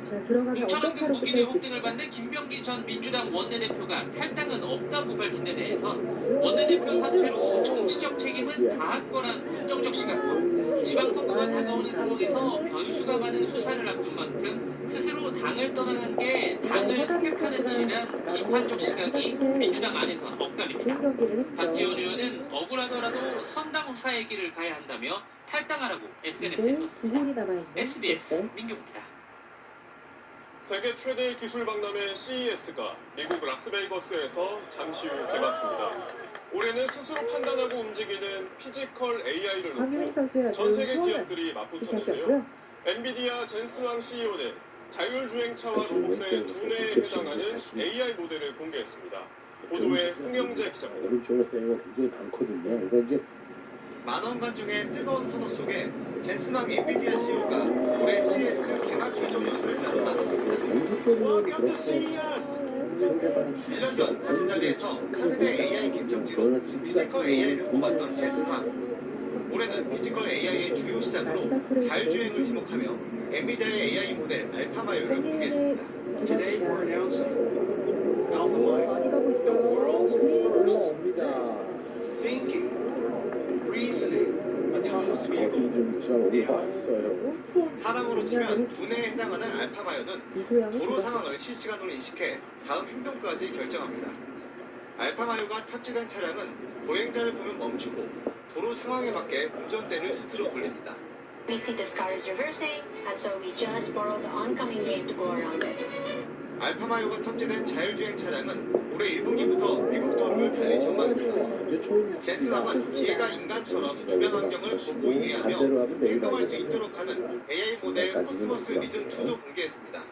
인천항공 무기내 혹등을 받는 김병기 전 민주당 원내대표가 탈당은 없다고 밝힌 데 대해선 원내대표 사퇴로 정치적 책임은 다한 거란 긍정적 시각과 지방선거가 다가오는 상황에서 변수가 많은 수사를 앞둔 만큼 스스로 당을 떠나는 게 당을 생각하는 일이란 비판적 시각이 민주당 안에서 엇갈립니다. 박지원 의원은 억울하더라도 선당 후사의 길을 가야 한다며 탈당하라고 SNS에 썼습니다. SBS 민경입니다. 세계 최대 기술 박람회 CES가 미국 라스베이거스에서 잠시 후 개막합니다. 올해는 스스로 판단하고 움직이는 피지컬 AI를 놓고 전 세계 기업들이 맞붙었는데요. 엔비디아 젠슨왕 CEO는 자율주행차와 로봇의 두뇌에 해당하는 AI 모델을 공개했습니다. 보도에 홍영재 기자입니다. 오른쪽으로 세이가 굉장히 많거든요. 이거 이제 만원 관중의 뜨거운 환호 속에 젠슨왕 엔비디아 CEO가 올해 CES 개막 기조 연설자로 나섰습니다. 1년 전 같은 자리에서 차세대 AI 개척지로 피지컬 AI를 뽑았던 젠슨왕. 올해는 피지컬 AI의 주요 시장으로 자율주행을 지목하며 엔비디아의 AI 모델 알파마요를 공개했습니다. Today we're announcing Alpamayo, the world's first thinking, reasoning, autonomous vehicle. 사람으로 치면 두뇌에 해당하는 알파마요는 도로 상황을 실시간으로 인식해 다음 행동까지 결정합니다. 알파마요가 탑재된 차량은 보행자를 보면 멈추고 도로 상황에 맞게 운전대를 스스로 돌립니다. We see the scar is reversing, and so we just borrow the oncoming lane to go around it. 알파마요가 탑재된 자율주행 차량은 올해 1분기부터 미국 도로를 달릴 전망입니다. 젠슨왕은 기계가 인간처럼 주변 환경을 보고 이해하며 행동할 수 있도록 하는 AI 모델 코스모스 리즌2도 공개했습니다.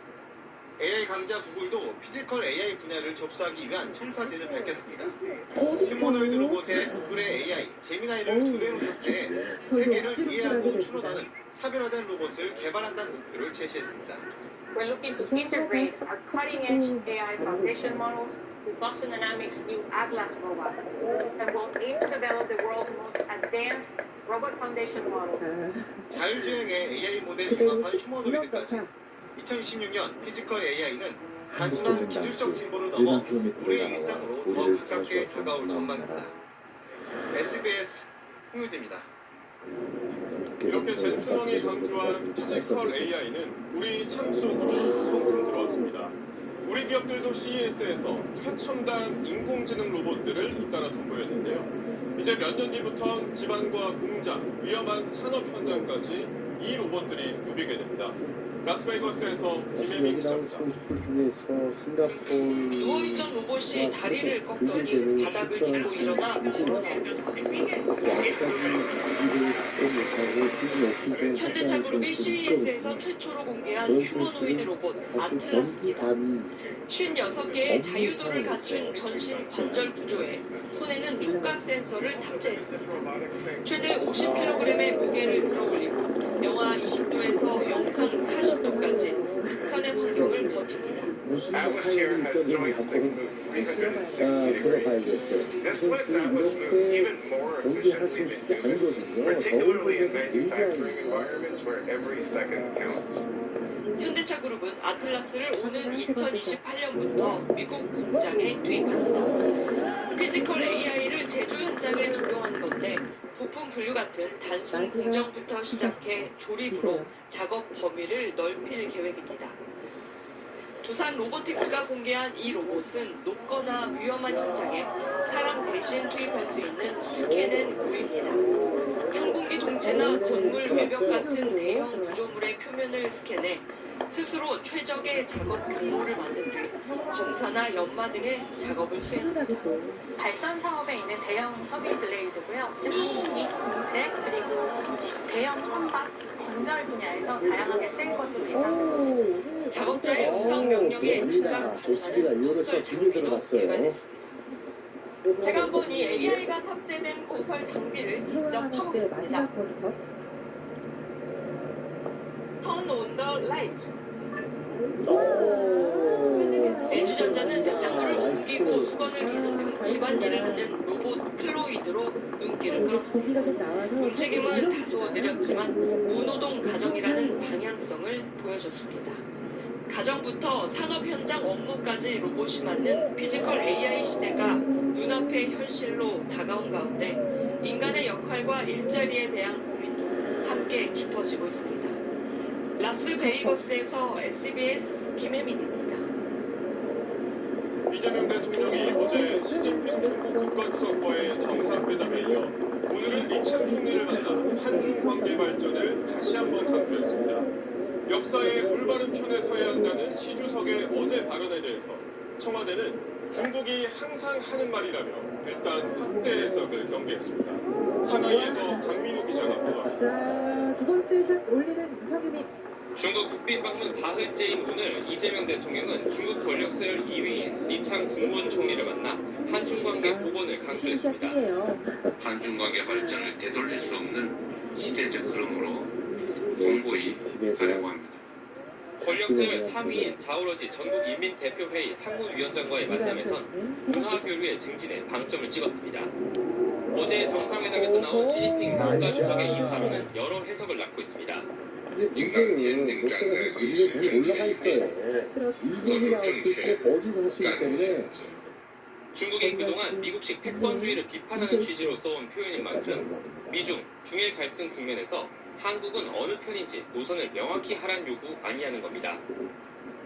AI 강자 구글도 피지컬 AI 분야를 접수하기 위한 청사진을 밝혔습니다. 휴머노이드 로봇의 구글의 AI 제미나이를 두뇌로 탑재해 세계를 이해하고 추론하는 차별화된 로봇을 개발한다는 목표를 제시했습니다. We're looking to integrate our cutting-edge AI foundation models with Boston Dynamics' new Atlas robots, and we'll aim to develop the world's most advanced robot foundation model. 자율주행의 AI 모델 융합한 휴머노이드까지 2016년 피지컬 AI는 단순한 기술적 진보를 넘어 우리의 일상으로 더 가깝게 다가올 전망입니다. SBS 홍유재입니다. 이렇게 젠슨왕이 강조한 피지컬 AI는 우리 삶 속으로 성큼 들어왔습니다. 우리 기업들도 CES에서 최첨단 인공지능 로봇들을 잇따라 선보였는데요. 이제 몇 년 뒤부턴 집안과 공장, 위험한 산업 현장까지 이 로봇들이 누비게 됩니다. 라스베이거스에서 김혜민 기자입니다. 누워있던 로봇이 다리를 꺾더니 바닥을 딛고 일어나 걸어나옵니다. 현대차그룹이 CES에서 최초로 공개한 휴머노이드 로봇 아틀라스입니다. 56개의 자유도를 갖춘 전신 관절 구조에 손에는 촉각 센서를 탑재했습니다. 최대 50kg의 무게를 들어올리고 영하 20도에서 영상 40도까지 극한의 환경을 버팁니다. 무슨 사연이 있었는지 한번 들어봐야겠어요. 그래서 이렇게 경기할 수 있는 게 아니거든요. 현대차그룹은 아틀라스를 오는 2028년부터 미국 공장에 투입합니다. 피지컬 AI를 제조 현장에 적용하는 건데 부품 분류 같은 단순 공정부터 시작해 조립으로 작업 범위를 넓힐 계획입니다. 두산 로보틱스가 공개한 이 로봇은 높거나 위험한 현장에 사람 대신 투입할 수 있는 스캔앤 고입니다. 항공기 동체나 건물 외벽 같은 대형 구조물의 표면을 스캔해 스스로 최적의 작업 경로를 만든 뒤 검사나 연마 등의 작업을 수행합니다. 발전 사업에 있는 대형 터빈 블레이드고요. 항공기, 공체, 그리고 대형 선박, 건설 분야에서 다양하게 쓰일 것으로 예상되고 있습니다. 작업자의 음성 명령에 즉각 반응하는 건설 장비도 개발했습니다. 제가 한번 이 AI가 탑재된 건설 장비를 직접 타보겠습니다. Turn on the light. LG전자는 세탁물을 옮기고 수건을 개는 등 집안일을 하는 로봇 플로이드로 눈길을 끌었습니다. 움직임은 다소 느렸지만 무노동 가정이라는 방향성을 보여줬습니다. 가정부터 산업 현장 업무까지 로봇이 만든 피지컬 AI 시대가 눈앞의 현실로 다가온 가운데 인간의 역할과 일자리에 대한 고민도 함께 깊어지고 있습니다. 라스베이거스에서 SBS 김혜민입니다. 이재명 대통령이 어제 시진핑 중국 국가주석과의 정상회담에 이어 오늘은 리창 총리를 만나 한중 관계 발전을 다시 한번 강조했습니다. 역사의 올바른 편에 서야 한다는 시 주석의 어제 발언에 대해서 청와대는 중국이 항상 하는 말이라며 일단 확대 해석을 경계했습니다. 상하이에서 강민우 기자가 보도합니다. 자, 두 번째 샷 올리는 황유민. 중국 국빈 방문 사흘째인 오늘 이재명 대통령은 중국 권력서열 2위인 리창 국무원 총리를 만나 한중 관계 복원을 강조했습니다. 한중 관계 발전을 되돌릴 수 없는 시대적 흐름으로 공고히 하려고 합니다. 권력서열 3위인 자오러지 전국인민대표회의 상무위원장과의 만남에선 문화교류의 증진에 방점을 찍었습니다. 어제 정상회담에서 나온 시진핑 국가주석의 이 발언은 여러 해석을 낳고 있습니다. 인간 젠딩 장사의 올라가 있어요. 인종이랑 어디서 하시기 때문에 중국이 그동안 미국식 패권주의를 비판하는 취지로 써온 표현인 만큼 미중, 중일 갈등 국면에서 한국은 어느 편인지 노선을 명확히 하란 요구 아니하는 겁니다.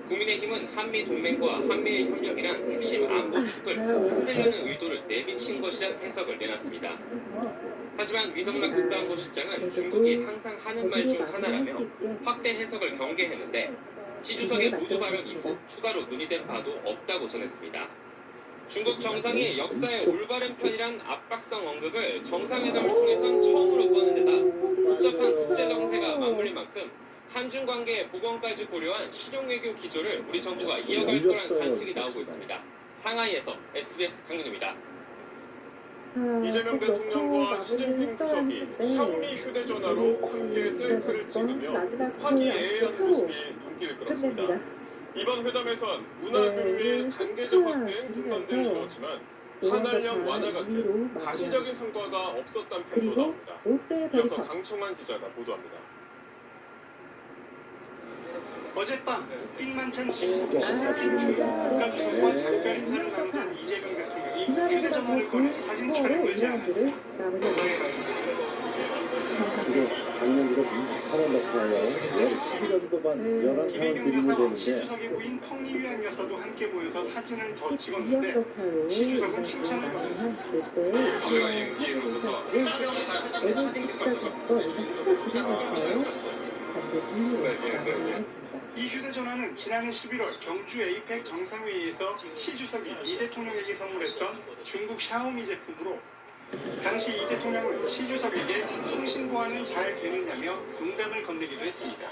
국민의힘은 한미동맹과 한미의 협력이란 핵심 안보 축을 흔들려는 의도를 내비친 것이란 해석을 내놨습니다. 하지만 위성락 국가안보실장은 중국이 항상 하는 말 중 하나라며 확대 해석을 경계했는데 시 주석의 모두 발언 이후 추가로 논의된 바도 없다고 전했습니다. 중국 정상이 역사의 올바른 편이란 압박성 언급을 정상회담을 통해선 처음으로 꺼낸 데다 복잡한 국제 정세가 맞물린 만큼 한중 관계의 복원까지 고려한 실용외교 기조를 우리 정부가 이어갈 거란 관측이 나오고 있습니다. 상하이에서 SBS 강민우입니다. 이재명 대통령과 시진핑 주석이 샤오미 휴대전화로 함께 셀카를 찍으며 화기애애한 모습이 눈길을 끌었습니다. 이번 회담에선 문화교류의 단계적 확대엔 공감대는 이루었지만 한한령 완화 같은 가시적인 성과가 없었던 평도 나옵니다. 이어서 강청환 기자가 보도합니다. 어젯밤 국빈만찬 직후 시진핑 중국 국가주석과 작별 인사를 나누던 이재명 대통령이 휴대전화를 꺼내 사진 촬영을 제안합니다. 작년으로 24년 덕하여 11년도만 11번 드리면 되는데 시주석의 부인 펑리유안 여사도 함께 모여서 사진을 더 찍었는데 시주석은 칭찬을 건넸습니다. 이 휴대전화는 지난해 11월 경주 에이펙 정상회의에서 시 주석이 이 대통령에게 선물했던 중국 샤오미 제품으로 당시 이 대통령은 시 주석에게 통신 보안은 잘 되느냐며 농담을 건네기도 했습니다.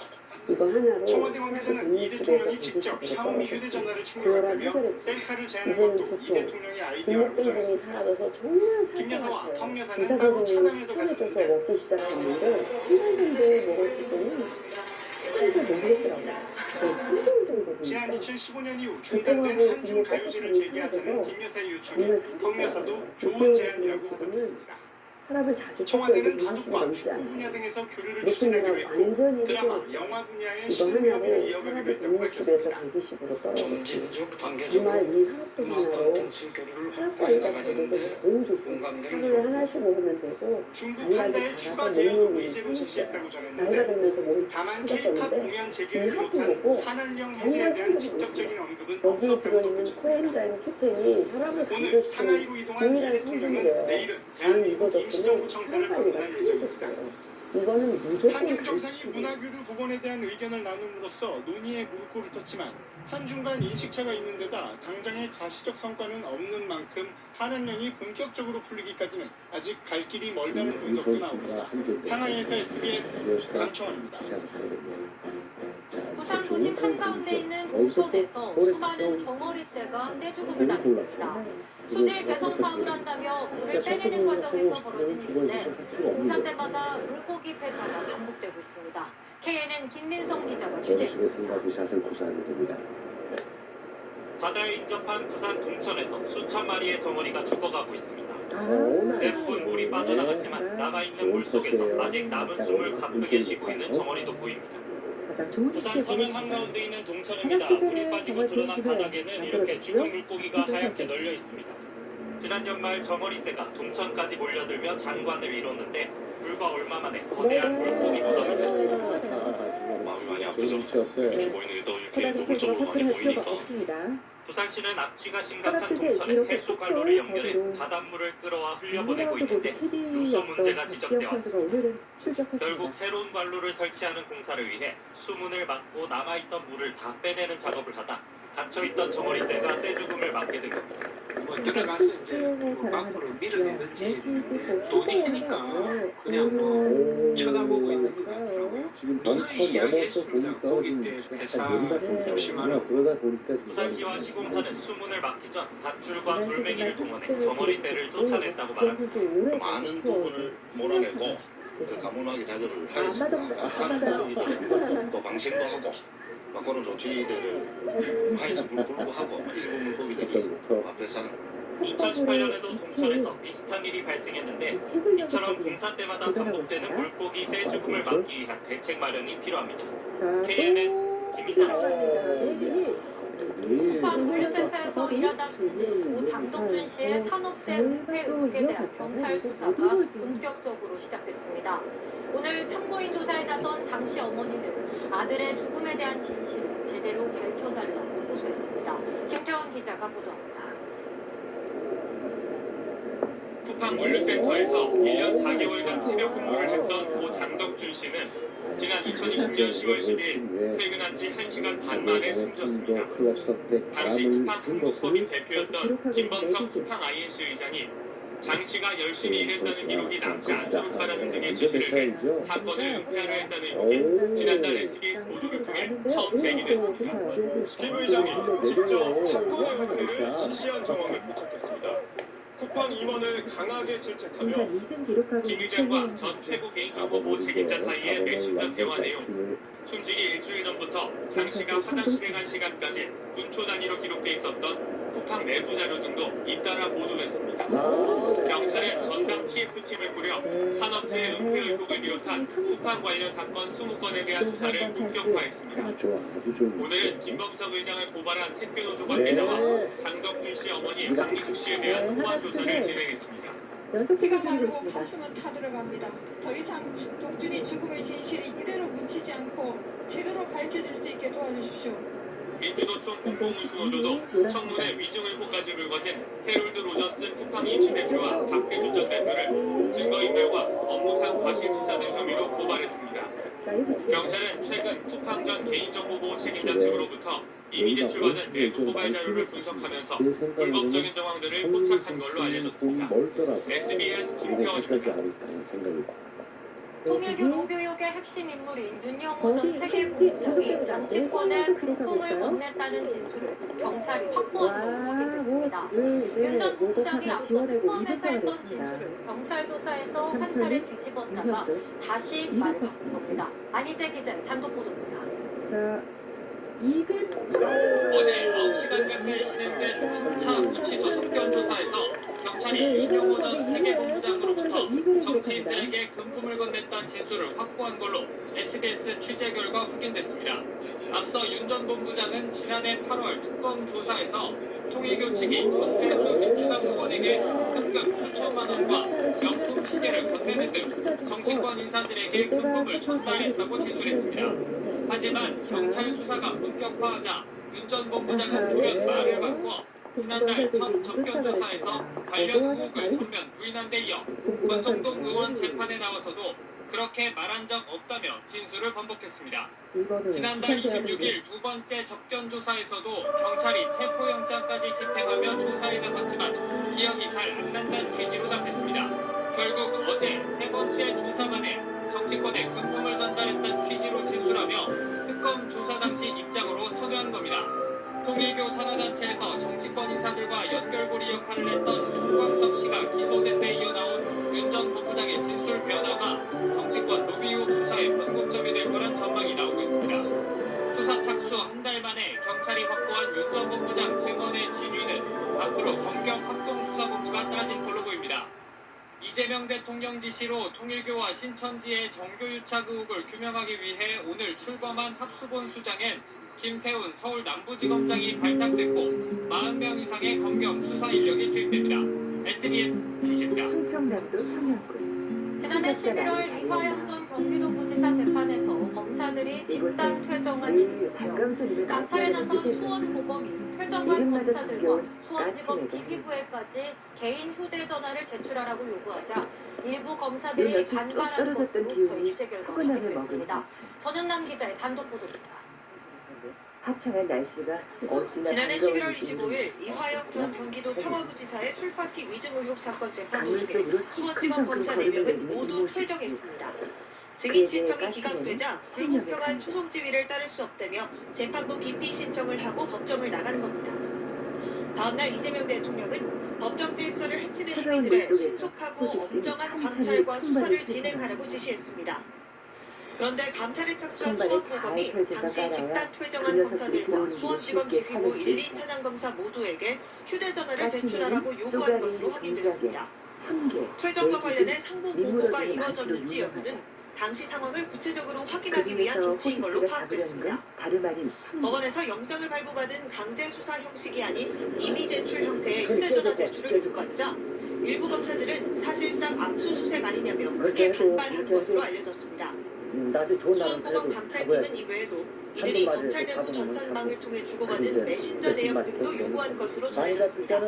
청와대 관계자는 이 대통령이 직접 샤오미 휴대전화를 챙겨갔다며 셀카를 제안한 것도 이 대통령의 아이디어라고 전했습니다. 김 여사와 펑 여사는 따로 차담회도 가졌는데 먹기 시작했는데 한 달 정도 먹었을 때는 그래서 모르겠더라고요. 지난 2015년 이후 중단된 한중 가요제를 재개하자는 김 여사의 요청에 펑 여사도 좋은 제안이라고 답했습니다. 청와대는 바둑과 축구 분야 등에서 교류를 추진하기로 했고 드라마, 영화 분야의 신협의를 이어가기로 했다고 밝혔습니다. 점진적 단계적으로 문화 콘텐츠 교류를 확대해 나가는데 공감대를 하나씩 먹으면 되고 중국 한다의 추가 대응도 의제로 제시했다고 전했는데 다만 K-팝 공연 재개를 비롯한 한한령 해제에 대한 직접적인 언급은 없었다고 덧붙였습니다. 오늘 상하이로 이동한 이 대통령은 내일은 대한민국 임시정부 청사를 방문할 예정입니다. 이거는 무조건 한중 정상이 문화교류 복원에 대한 의견을 나눔으로써 논의의 물꼬를 텄지만 한중 간 인식차가 있는 데다 당장의 가시적 성과는 없는 만큼 한한령이 본격적으로 풀리기까지는 아직 갈 길이 멀다는 분석도 나옵니다. 상하이에서 SBS 강청원입니다. 부산 도심 한가운데 있는 동천에서 수많은 정어리떼가 떼죽음을 당했습니다. 수질 개선 사업을 한다며 물을 빼내는 과정에서 벌어진 일인데 공사 때마다 물고기 폐사가 반복되고 있습니다. KNN 김민성 기자가 취재했습니다. 바다에 인접한 부산 동천에서 수천 마리의 정어리가 죽어가고 있습니다. 대부분 물이 빠져나갔지만 남아있는 물 속에서 아직 남은 숨을 가쁘게 쉬고 있는 정어리도 보입니다. 부산 서면 한가운데 있는 동천입니다. 물이 빠지고 드러난 바닥에는 이렇게 죽은 물고기가 하얗게 널려 있습니다. 지난 연말 정어리떼가 동천까지 몰려들며 장관을 이뤘는데 불과 얼마 만에 거대한 물고기 무덤이 됐습니다. 마음이 많이 아프죠. 이렇게 보이는 게 또 이렇게 노골적으로 많이 보이니까. 부산시는 악취가 심각한 동천에 해수 관로를 연결해 바닷물을 끌어와 흘려보내고 있는데 누수 문제가 지적되어 왔습니다. 결국 새로운 관로를 설치하는 공사를 위해 수문을 막고 남아있던 물을 다 빼내는 작업을 하다 갇혀있던 정어리떼가 떼죽음을 맞게 된 겁니다. 들어가서 이제 밖으로 밀어내듯이 돈이 크니까 그냥 뭐 쳐다보고 있는 것 같더라고요. 지금 벙커 넘어서 보니까 지금 약간 내리막 공사구나. 그러다 보니까 부산시와 시공사는 수문을 막기 전 밧줄과 돌멩이를 동원해 정어리떼를 쫓아냈다고 말합니다. 많은 부분을 몰아내고 그 가뭄하게 작업을 하였습니다. 산불이든 또 방생도 하고 막 그런 조치들을 하에서 불구하고 일부 물고기들이 앞에서는 2018년에도 동천에서 비슷한 일이 발생했는데 이처럼 공사 때마다 반복되는 물고기 떼죽음을 막기 위한 대책 마련이 필요합니다. KNN 김희성입니다. 국방물류센터에서 일하다 숨진 고 장덕준 씨의 산업재 은폐 의혹에 대한 경찰 수사가 본격적으로 시작됐습니다. 오늘 참고인 조사에 나선 장 씨 어머니는 아들의 죽음에 대한 진실을 제대로 밝혀달라고 호소했습니다. 김태원 기자가 보도합니다. 쿠팡 물류센터에서 1년 4개월간 새벽 근무를 했던 고 장덕준 씨는 지난 2020년 10월 10일 퇴근한 지 1시간 반 만에 숨졌습니다. 당시 쿠팡 한국법인 대표였던 김범석 쿠팡 INC 의장이 장 씨가 열심히 일했다는 기록이 남지 않도록 하라는 등의 지시를 해 사건을 은폐하려 했다는 의혹이 지난달 SBS 보도를 통해 처음 제기됐습니다. 김 의장이 직접 사건의 은폐를 지시한 정황을 포착했습니다. 쿠팡 임원을 강하게 질책하며 김 의장과 전 최고 개인정보보호 책임자 사이의 메신저 대화 내용, 숨지기 일주일 전부터 장 씨가 화장실에 간 시간까지 분초 단위로 기록돼 있었던 쿠팡 내부 자료 등도 잇따라 보도됐습니다. 경찰은 전담 TF팀을 꾸려 산업재해 은폐 의혹을 비롯한 쿠팡 관련 사건 20건에 대한 수사를 본격화했습니다. 오늘은 김범석 의장을 고발한 택배노조 관계자와 장덕준 씨 어머니 강미숙 씨에 대한 소환 조사를 진행했습니다. 연속해서 바로 줄이고 있습니다. 가슴은 타들어갑니다. 더 이상 동준이 죽음의 진실이 이대로 묻히지 않고 제대로 밝혀질 수 있게 도와주십시오. 민주노총 공공운수노조도 청문회 위증 의혹까지 불거진 해롤드 로저스 쿠팡 임시대표와 박대준 전 대표를 증거인멸과 업무상 과실치사 등 혐의로 고발했습니다. 경찰은 최근 쿠팡 전 개인정보보호 책임자 측으로부터 이미 제출받은 내부 고발 자료를 분석하면서 불법적인 정황들을 포착한 걸로 알려졌습니다. SBS 김태원입니다. 통일교 로비 의혹의 핵심 인물인 윤영호 전 세계본부장이 정치권에 큰 품을 건넸다는 진술을 경찰이 확보한 걸로 확인됐습니다. 윤 전 본부장이 앞서 특검에서 했던 진술을 경찰 조사에서 한 차례 뒤집었다가 다시 말을 바꾼 겁니다. 안희재 기자의 단독 보도입니다. 어제 9시간 가까이 진행된 3차 구치소 속견 조사에서 경찰이 윤영호 전 세계본부장으로부터 정치인들에게 금품을 건넸다는 진술을 확보한 걸로 SBS 취재 결과 확인됐습니다. 앞서 윤 전 본부장은 지난해 8월 특검 조사에서 통일교 측이 전재수 민주당 의원에게 현금 수천만 원과 명품 시계를 건네는 등 정치권 인사들에게 금품을 전달했다고 진술했습니다. 하지만 경찰 수사가 본격화하자 윤 전 본부장은 돌연 말을 바꿔 지난달 첫 접견조사에서 관련 의혹을 전면 부인한 데 이어 권성동 의원 재판에 나와서도 그렇게 말한 적 없다며 진술을 번복했습니다. 이거는 지난달 기천대학인데 26일 두 번째 접견 조사에서도 경찰이 체포영장까지 집행하며 조사에 나섰지만 기억이 잘 안 난다는 취지로 답했습니다. 결국 어제 세 번째 조사 만에 정치권에 금품을 전달했다는 취지로 진술하며 특검 조사 당시 입장으로 서류한 겁니다. 통일교 산하단체에서 정치권 인사들과 연결고리 역할을 했던 송광석 씨가 기소된 데 이어 나온 윤 전 본부장의 진술 변화가 정치권 로비 의혹 수사의 변곡점이 될 거란 전망이 나오고 있습니다. 수사 착수 한 달 만에 경찰이 확보한 윤 전 본부장 증언의 진위는 앞으로 검경합동수사본부가 따질 걸로 보입니다. 이재명 대통령 지시로 통일교와 신천지의 정교유착 의혹을 규명하기 위해 오늘 출범한 합수본 수장엔 김태훈 서울 남부지검장이 발탁됐고 40명 이상의 검경 수사 인력이 투입됩니다. SBS 이십니다. 충청남도 청양군 지난해 11월 이화영 전 경기도부지사 재판에서 검사들이 집단 퇴정한 일이 있었죠. 감찰에 나선 수원고검이 퇴정한 검사들과 수원지검 지휘부에까지 개인 휴대전화를 제출하라고 요구하자 일부 검사들이 반발한 것으로 저희 취재 결과 확인됐습니다. 전현남 기자의 단독 보도입니다. 화창한 날씨가 어찌나 지난해 11월 25일 이화영 전 경기도 평화부지사의 술파티 위증 의혹 사건 재판 도중에 수원지검 검사 4명은 모두 퇴정했습니다. 증인 신청이 기각되자 불공평한 소송 지위를 따를 수 없다며 재판부 기피 신청을 하고 법정을 나간 겁니다. 다음날 이재명 대통령은 법정 질서를 해치는 행위들에 신속하고 엄정한 감찰과 수사를 진행하라고 지시했습니다. 그런데 감찰에 착수한 수원고검이 당시 집단 퇴정한 검사들과 수원지검 지휘부 1, 2차장 검사 모두에게 휴대전화를 제출하라고 요구한 것으로 확인됐습니다. 퇴정과 관련해 상부 보고가 이뤄졌는지 여부는 당시 상황을 구체적으로 확인하기 위한 조치인 걸로 파악됐습니다. 법원에서 영장을 발부받은 강제 수사 형식이 아닌 임의 제출 형태의 휴대전화 제출을 요구받자 일부 검사들은 사실상 압수수색 아니냐며 크게 반발한 것으로 알려졌습니다. 수원고검 감찰팀은 이외에도 이들이 검찰 내부 전산망을 통해 주고받은 메신저 내역 등도 요구한 것으로 전해졌습니다.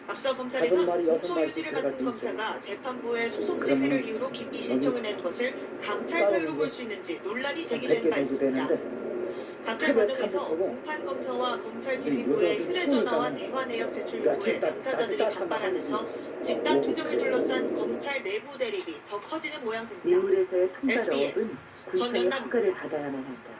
앞서 검찰에선 공소유지를 맡은 검사가 재판부에 소송 집행을 이유로 기피 신청을 낸 것을 감찰 사유로 볼 수 있는지 논란이 제기된 바 있습니다. 감찰 과정에서 공판 검사와 검찰 지휘부의 휴대전화와 대화 내역 제출 요구에 당사자들이 반발하면서 집단 퇴정을 둘러싼 검찰 내부 대립이 더 커지는 모양새입니다. 인물에서의 통발업은 SBS 군청의 허가를 받아야만 한다.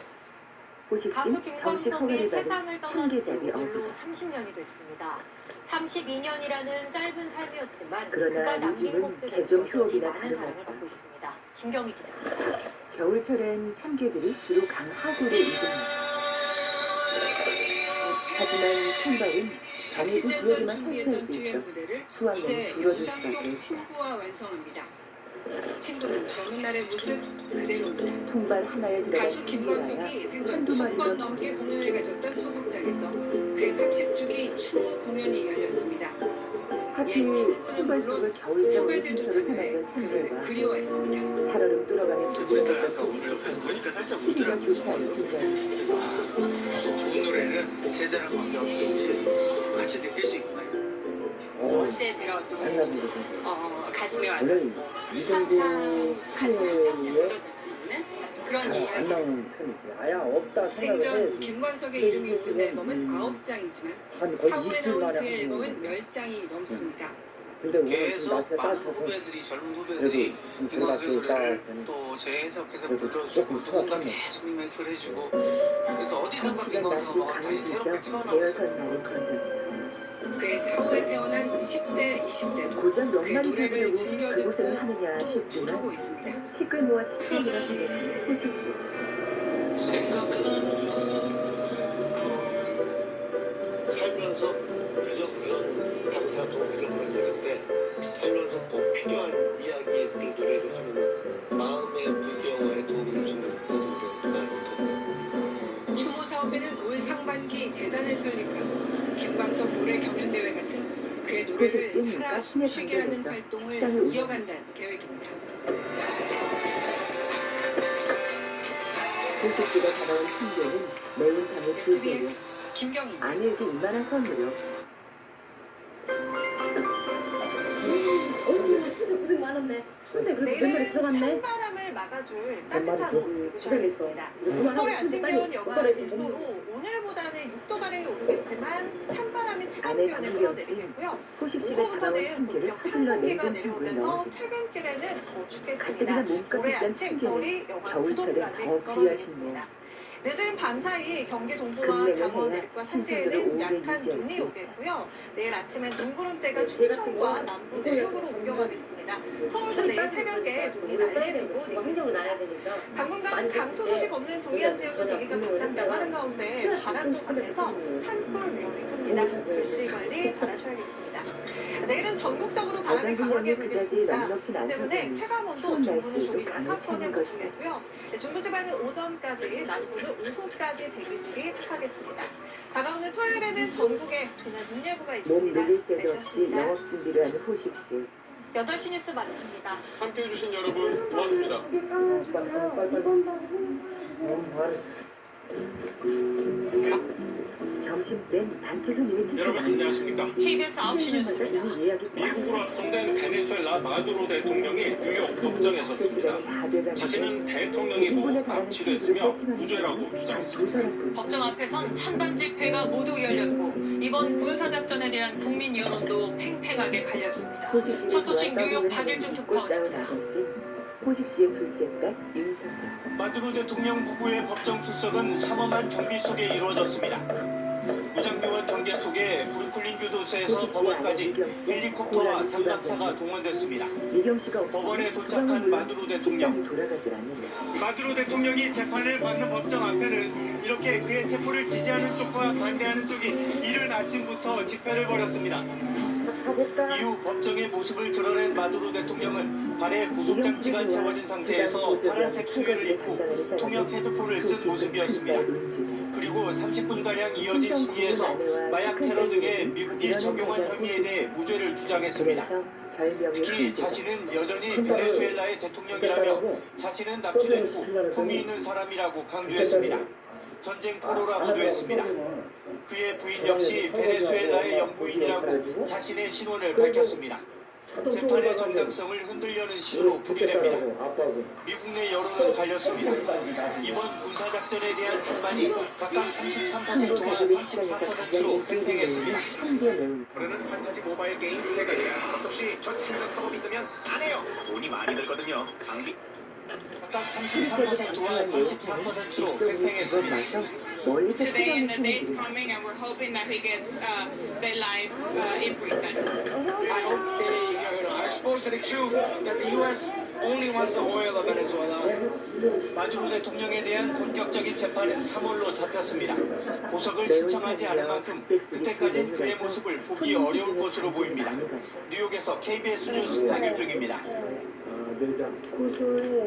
가수 김광석이 세상을 떠난 지 오늘로 30년이 됐습니다. 32년이라는 짧은 삶이었지만 그가 남긴 곡들은 여전히 많은 사랑을 받고 있습니다. 김경희 기자입니다. 겨울철엔 참개들이 주로 강하구로 이동합니다. 하지만 통발은 정해진 구역에만 설치할 수 있어 수확은 줄어들 수밖에 없다. 친구와 완성합니다. 친구는 젊은 날의 모습 그대로입니다. 통발 하나에 들어간 가수 김광석이 생전 1000번 넘게 공연을 가졌던 소극장에서 그의 30주기 추모 공연이 열렸습니다. 하필 통발 속을 겨울잠을 쉼터로 삼았던 참개가 그리워했습니다. 살얼음 뚫어가며 부끄러웠던 옆에서 보니까 살짝 시기가 울더라고요. 좋지 않은 순간 그래서 좋은 노래는 세대랑 관계없이 같이 느낄 수 있구나. 언제 들어도 가슴에 와닿고 이 항상 가슴에 묻어둘 수 있는 그런 안 이야기. 나오는 편이지. 아야 없다 생각을 생전 해야지. 김광석의 이름이 오른 앨범은 9장이지만 한 거의 사후에 이틀 나온 만에 그 한 앨범은 10장이 넘습니다. 근데 오늘 좀 계속 날씨가 많은 따뜻해서 후배들이 젊은 그래도 후배들이 좀 김광석의 들어갔을 노래를 때 또 재해석해서 그래도 불러주고 조금 누군가 추웠네. 계속 리메이크를 해주고 그래서 어디선가 김광석 음악은 다시 새롭게 태어나고 있어요. 대여섯 날의 건전. 그의 사후에 태어난 10대, 20대도 고작 몇 그의 마리 노래를 잡으려고 즐겨 그곳을 듣고 하느냐 또 싶지만 부르고 있습니다. 티끌 모아 태양이라 생각하는 호식수. 살면서 그저 그런 다른 사람도 그저 그런 얘기인데 살면서 꼭 필요한 이야기들을 노래를 하는 마음의 부경화에 도움을 주는 그런 노래가 아닐까. 추모 사업에는 올 상반기 재단을 설립하고 김광석 노래 경연대회 같은 그의 노래를 살아 숨쉬게 하는 활동을 이어간다는 계획입니다. 호식수가 잡아온 참개는 매운탕의 주소로 SBS 김경입니다. 아내에게 이만한 선물이요. 고생 많았네. 근데 그래도 몇 마리 들어갔네. 막아줄 따뜻한 옷 입으셔야겠습니다. 서울의 아침 기온 영하 1도로 오늘보다는 6도가량이 오르겠지만 찬바람이 차가운 기온을 끌어내리겠고요. 오후부터는 본격 찬 공기가 내려오면서 퇴근길에는 더 춥겠습니다. 올해 아침 서울이 영하 9도까지 떨어지겠습니다. 늦은 밤사이 경기 동부와 강원 내륙과 산지에는 약한 눈이 오겠고요. 내일 아침엔 눈구름대가 충청과 남부 내륙으로 옮겨가겠습니다. 서울도 내일 새벽에 눈이 날리는 곳 있겠습니다. 당분간 강수 소식 없는 동해안 지역은 대기가 바짝 나가는 가운데 바람도 강해서 산불 위험이 큽니다. 불씨 관리 잘하셔야겠습니다. 내일은 전국적으로 바람이 강하게 불겠습니다. 때문에 체감온도 중부는 조금 약하권에 머무르겠고요. 중부지방은 오전까지, 남부는 오후까지 대기질이 탁하겠습니다. 다가오는 토요일에는 전국에 그날 눈 예보가 몸 있습니다. 늘릴 새도 없이 내셨습니다. 영업 준비를 하는 호식씨. 8시 뉴스 마칩니다. 함께해 주신 여러분 고맙습니다. 점심 땐 단체 손님이 특히 여러분 많아요. 안녕하십니까? KBS 9시 뉴스입니다. 이미 예약이 미국으로 압송된 베네수엘라 마두로 대통령이 뉴욕 법정에 섰습니다. 자신은 대통령이고 납치됐으며 무죄라고 주장했습니다. 법정 앞에선 찬반 집회가 모두 열렸고 이번 군사작전에 대한 국민 여론도 팽팽하게 갈렸습니다. 첫 소식 뉴욕 박일중 특파원입니다. 호식씨의 둘째 딸 윤선태. 마두로 대통령 부부의 법정 출석은 삼엄한 경비 속에 이루어졌습니다. 무장비원 경계 속에 브루클린 교도소에서 법원까지 헬리콥터와 장갑차가 동원됐습니다. 법원에 도착한 마두로 대통령. 마두로 대통령이 재판을 받는 법정 앞에는 이렇게 그의 체포를 지지하는 쪽과 반대하는 쪽이 이른 아침부터 집회를 벌였습니다. 이후 법정의 모습을 드러낸 마두로 대통령은 발에 구속장치가 채워진 상태에서 파란색 수의를 입고 통역 헤드폰을 쓴 모습이었습니다. 그리고 30분가량 이어진 심리에서 마약 테러 등의 미국이 적용한 혐의에 대해 무죄를 주장했습니다. 특히 자신은 여전히 베네수엘라의 대통령이라며 자신은 납치됐고 흠이 있는 사람이라고 강조했습니다. 전쟁 포로라고도 했습니다. 그의 부인 역시 베네수엘라의 영부인이라고 자신의 신원을 밝혔습니다. 재판의 정당성을 흔들려는 식으로 풀이됩니다. 미국 내 여론은 갈렸습니다. 이번 군사작전에 대한 찬반이 각각 33%와 34%로 팽팽했습니다. 올해는 판타지 모바일 게임 3가지야. 접속 시 전 충전 팝업이 뜨면 안 해요. 돈이 많이 들거든요. 장비 각각 33%와 34%로 팽팽했습니다. Today and the days coming, and we're hoping that he gets their life in prison. I hope they expose the truth that the U.S. only wants the oil of Venezuela. 마두로 대통령에 대한 본격적인 재판은 3월로 잡혔습니다. 보석을 신청하지 않은 만큼 그때까지는 그의 모습을 보기 어려울 것으로 보입니다. 뉴욕에서 KBS 뉴스 박일중입니다.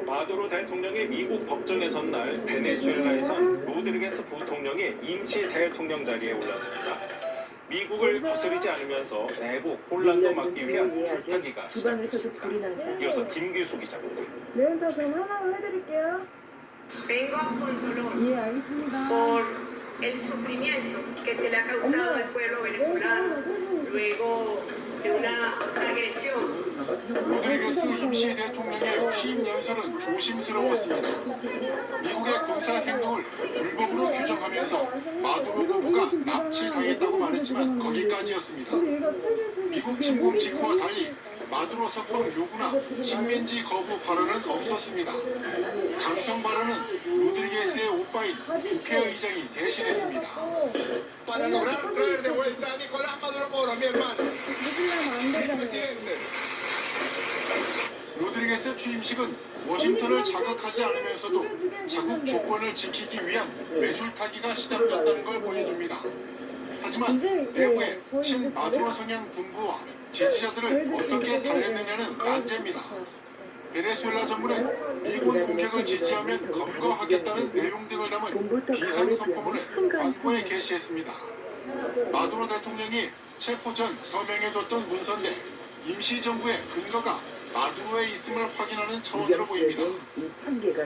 마두로 대통령이 미국 법정에 선 날 베네수엘라에선 로드리게스 부통령이 임시 대통령 자리에 올랐습니다. 미국을 거스르지 않으면서 내부 혼란도 막기 위한 줄타기가 시작됐습니다. 이어서 김규수 기자입니다. 매운탕 그럼 하나로 해드릴게요. Vengo con dolor 예, 알겠습니다. por el sufrimiento que se le ha causado al pueblo venezolano luego de una agresión. 로드리게스 임시 대통령의 취임 연설은 조심스러웠습니다. 미국의 군사 행동을 불법으로 규정하면서 마두로 부부가 납치당했다고 말했지만 거기까지였습니다. 미국 침공 직후와 달리 마두로 석방 요구나 식민지 거부 발언은 없었습니다. 강성 발언은 로드리게스의 오빠인 국회의장이 대신했습니다. Para lograr traer de vuelta a Nicolás Maduro Moro, mi hermano, mi presidente. 로드리게스 취임식은 워싱턴을 자극하지 않으면서도 자국 주권을 지키기 위한 외줄타기가 시작됐다는 걸 보여줍니다. 하지만 내부의 친마두로 성향 군부와 지지자들을 어떻게 달래느냐는 난제입니다. 베네수엘라 정부는 미군 공격을 지지하면 검거하겠다는 내용 등을 담은 비상선포문을 광고에 게시했습니다. 마두로 대통령이 체포 전 서명해줬던 문서인데 임시정부의 근거가 마두로에 있음을 확인하는 차원으로 보입니다.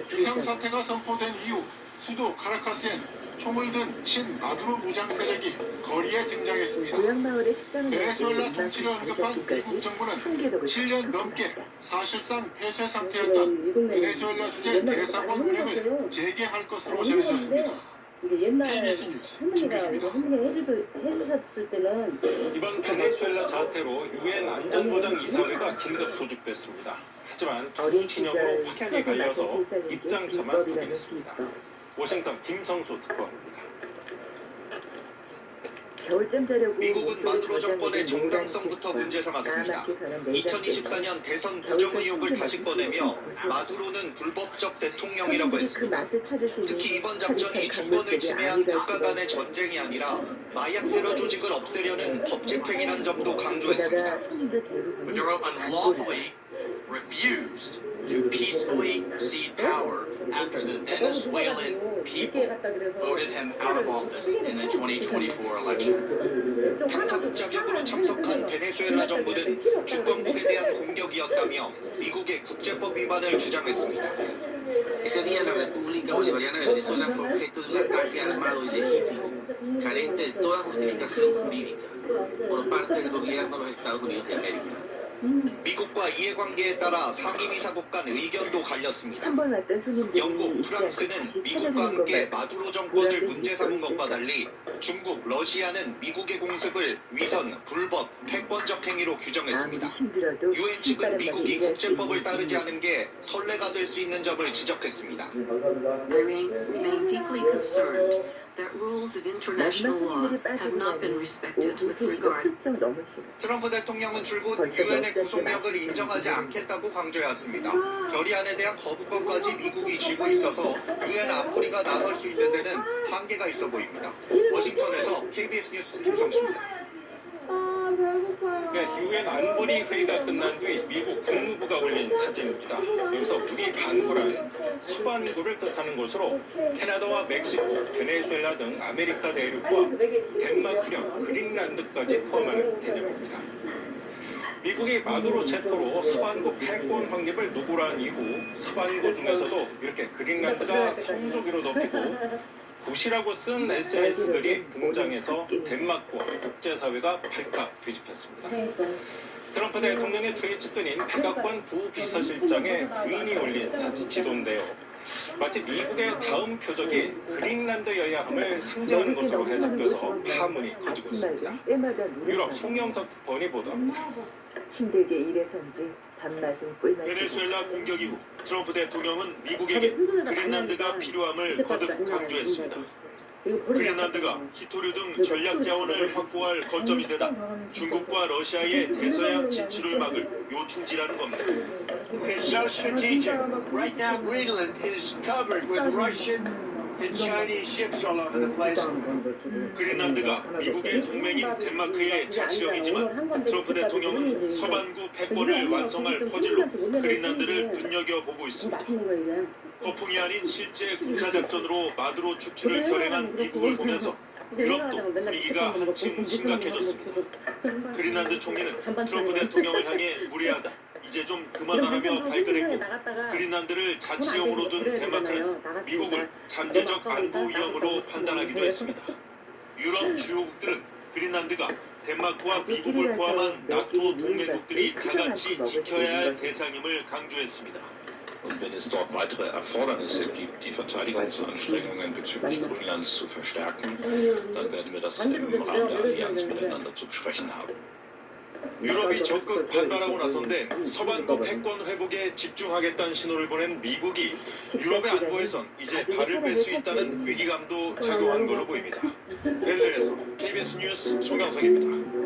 비상사태가 선포된 이후 수도 카라카스엔 총을 든 친마두로 무장 세력이 거리에 등장했습니다. 고향마을의 식당을 베네수엘라 통치를 언급한 미국 정부는 7년 넘게 사실상 폐쇄 상태였던 베네수엘라 주재 대사관 운영을 재개할 것으로 전해졌습니다. 이게 옛날 KBS 뉴스 할머니가 김규수입니다. 이거 할머니 해주셨을 때는 이번 베네수엘라 사태로 유엔 안전보장이사회가 긴급 소집됐습니다. 하지만 두 진영으로 확연히 갈려서 입장차만 확인했습니다. 워싱턴 김성수 특파원입니다. 겨울잠 자려고 미국은 마두로 정권의 정당성부터 문제 삼았습니다. 2024년 대선 부정 의혹을 다시 꺼내며 마두로는 불법적 대통령이라고 했습니다. 특히 이번 작전이 주권을 침해한 국가 간의 전쟁이 아니라 마약 테러 조직을 없애려는 법 집행이란 점도 강조했습니다. Maduro unlawfully refused to peacefully cede power after the Venezuelan people voted him out of office in the 2024 election. 당사국 자격으로 참석한 베네수엘라 정부는 주권국에 대한 공격이었다며 미국의 국제법 위반을 주장했습니다. Ese día la República Bolivariana de Venezuela fue objeto de un ataque armado ilegítimo, carente de toda justificación jurídica, por parte del gobierno de los Estados Unidos de América. 미국과 이해관계에 따라 상임이사국 간 의견도 갈렸습니다. 한번 왔던 손님들이 영국, 잊지 않고 프랑스는 다시 미국과 찾아주는 함께 것만 마두로 정권을 문제 삼은 것과 달리 중국, 러시아는 미국의 공습을 위선, 불법, 패권적 행위로 규정했습니다. 힘들어도 유엔 측은 미국이 국제법을 따르지 않은 게 선례가 될 수 있는 점을 지적했습니다. I remain deeply concerned that rules of international law have not been respected with regard. 트럼프 대통령은 줄곧 유엔의 구속력을 인정하지 않겠다고 강조해왔습니다. 결의안에 대한 거부권까지 미국이 쥐고 있어서 유엔 안보리가 나설 수 있는 데는 한계가 있어 보입니다. 워싱턴에서 KBS 뉴스 김성수입니다. 유엔 안보리 회의가 끝난 뒤 미국 국무부가 올린 사진입니다. 여기서 우리 반구란 서반구를 뜻하는 것으로 캐나다와 멕시코, 베네수엘라 등 아메리카 대륙과 덴마크령, 그린란드까지 포함하는 개념입니다. 미국이 마두로 체포로 서반구 패권 확립을 노골한 이후 서반구 중에서도 이렇게 그린란드가 성조기로 덮이고 굿이라고 쓴 SNS들이 등장해서 덴마크와 국제사회가 발칵 뒤집혔습니다. 트럼프 대통령의 최측근인 백악관 부비서실장의 부인이 올린 사진 지도인데요. 마치 미국의 다음 표적이 그린란드여야 함을 상징하는 것으로 해석돼서 파문이 커지고 있습니다. 유럽 송영석 특파원이 보도합니다. 힘들게 일해서인지 밥맛은 꿀맛이. 베네수엘라 공격 이후 트럼프 대통령은 미국에게 그린란드가 필요함을 거듭 강조했습니다. 그린란드가 히토류 등 전략 자원을 확보할 거점이 되다 중국과 러시아의 대서양 진출을 막을 요충지라는 겁니다. It's so strategic. Right now, Greenland is covered with Russian and Chinese ships all over the place. 그린란드가 미국의 동맹인 덴마크의 자치령이지만 트럼프 대통령은 서반구 패권을 완성할 퍼즐로 그린란드를 눈여겨보고 있습니다. 허풍이 아닌 실제 군사작전으로 마두로 축출을 결행한 미국을 보면서 유럽도 분위기가 한층 심각해졌습니다. 그린란드 총리는 트럼프 대통령을 향해 무례하다, 이제 좀 그만하라며 발끈했고, 그린란드를 자치령으로 둔 덴마크는 미국을 잠재적 안보 위험으로 판단하기도 했습니다. 유럽 주요국들은 그린란드가 덴마크와 미국을 포함한 나토 동맹국들이 다 같이 지켜야 할 대상임을 강조했습니다. Und wenn es dort weitere Erfordernisse gibt, die Verteidigungsanstrengungen bezüglich Grönlands zu verstärken, dann werden wir das im Rahmen der Allianz miteinander zu besprechen haben. 유럽이 적극 반발하고 나선데 서반구 패권 회복에 집중하겠다는 신호를 보낸 미국이 유럽의 안보에선 이제 발을 뺄 수 있다는 위기감도 작용한 걸로 보입니다. 벨렌에서 KBS 뉴스 송영석입니다.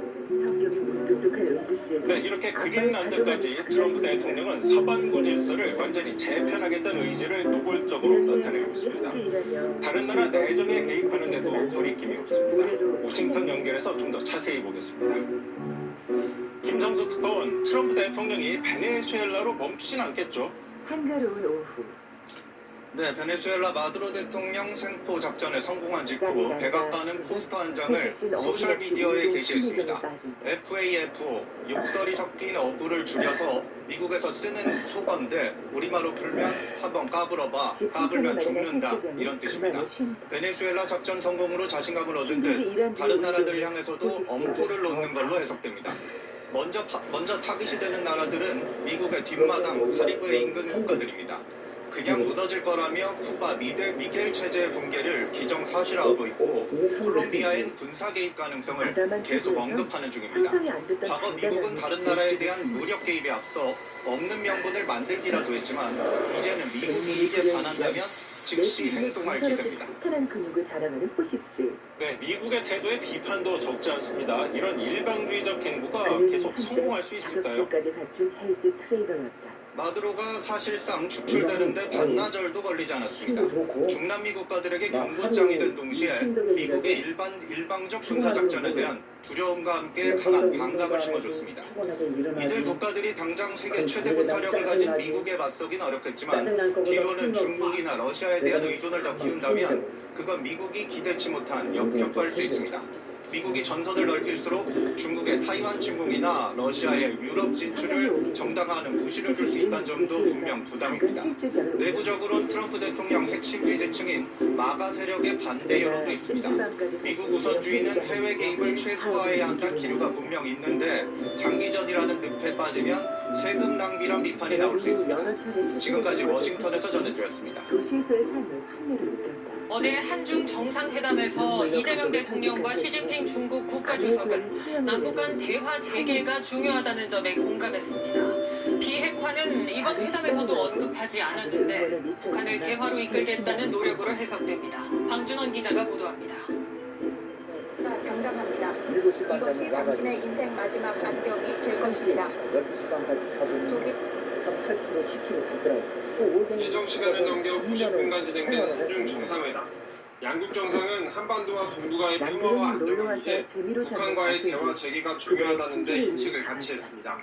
네, 이렇게 그린란드까지 트럼프 대통령은 서반구 질서를 완전히 재편하겠다는 의지를 노골적으로 나타내고 있습니다. 다른 나라 내정에 개입하는 데도 거리낌이 없습니다. 워싱턴 연결해서 좀 더 자세히 보겠습니다. 김성수 특파원, 트럼프 대통령이 베네수엘라로 멈추진 않겠죠? 한가로운 오후. 네, 베네수엘라 마두로 대통령 생포 작전에 성공한 직후 백악관은 포스터 한 장을 소셜미디어에 게시했습니다. FAFO, 욕설이 섞인 어구를 줄여서 미국에서 쓰는 속어인데 우리말로 풀면 한번 까불어봐, 까불면 죽는다 이런 뜻입니다. 베네수엘라 작전 성공으로 자신감을 얻은 듯 다른 나라들 향해서도 엄포를 놓는 걸로 해석됩니다. 먼저 타깃이 되는 나라들은 미국의 뒷마당 카리브해 인근 국가들입니다. 그냥 무너질 거라며 쿠바 미겔 체제의 붕괴를 기정사실화하고 있고 콜롬비아엔 군사 개입 가능성을 계속 언급하는 중입니다. 과거 미국은 다른 나라에 대한 무력 개입에 앞서 없는 명분을 만들기라도 했지만 이제는 미국 이익에 반한다면 즉시 행동할 기세입니다. 근육을 자랑하는 호식씨. 네, 미국의 태도에 비판도 적지 않습니다. 이런 일방주의적 행보가 계속 성공할 수 있을까요? 자격증까지 갖춘 헬스 트레이너였다. 마두로가 사실상 축출되는데 반나절도 걸리지 않았습니다. 중남미 국가들에게 경고장이 된 동시에 미국의 일방적 군사작전에 대한 두려움과 함께 강한 반감을 심어줬습니다. 이들 국가들이 당장 세계 최대 군사력을 가진 미국에 맞서긴 어렵겠지만 뒤로는 중국이나 러시아에 대한 의존을 더 키운다면 그건 미국이 기대치 못한 역효과일 수 있습니다. 미국이 전선을 넓힐수록 중국의 타이완 침공이나 러시아의 유럽 진출을 정당화하는 구실을 줄 수 있다는 점도 분명 부담입니다. 내부적으로는 트럼프 대통령 핵심 지지층인 마가 세력의 반대 여론도 있습니다. 미국 우선주의는 해외 개입을 최소화해야 한다는 기류가 분명 있는데 장기전이라는 늪에 빠지면 세금 낭비란 비판이 나올 수 있습니다. 지금까지 워싱턴에서 전해드렸습니다. 도시에서의 삶을 환멸을 느꼈다. 어제 한중 정상회담에서 이재명 대통령과 시진핑 중국 국가주석은 남북 간 대화 재개가 중요하다는 점에 공감했습니다. 비핵화는 이번 회담에서도 언급하지 않았는데 북한을 대화로 이끌겠다는 노력으로 해석됩니다. 방준원 기자가 보도합니다. 장담합니다. 이것이 당신의 인생 마지막 안격이 될 것입니다. 예정 시간을 넘겨 90분간 진행된 한중 정상회담. 양국 정상은 한반도와 동북아의 평화와 안정을 위해 북한과의 대화 재개가 중요하다는 데 인식을 같이 했습니다.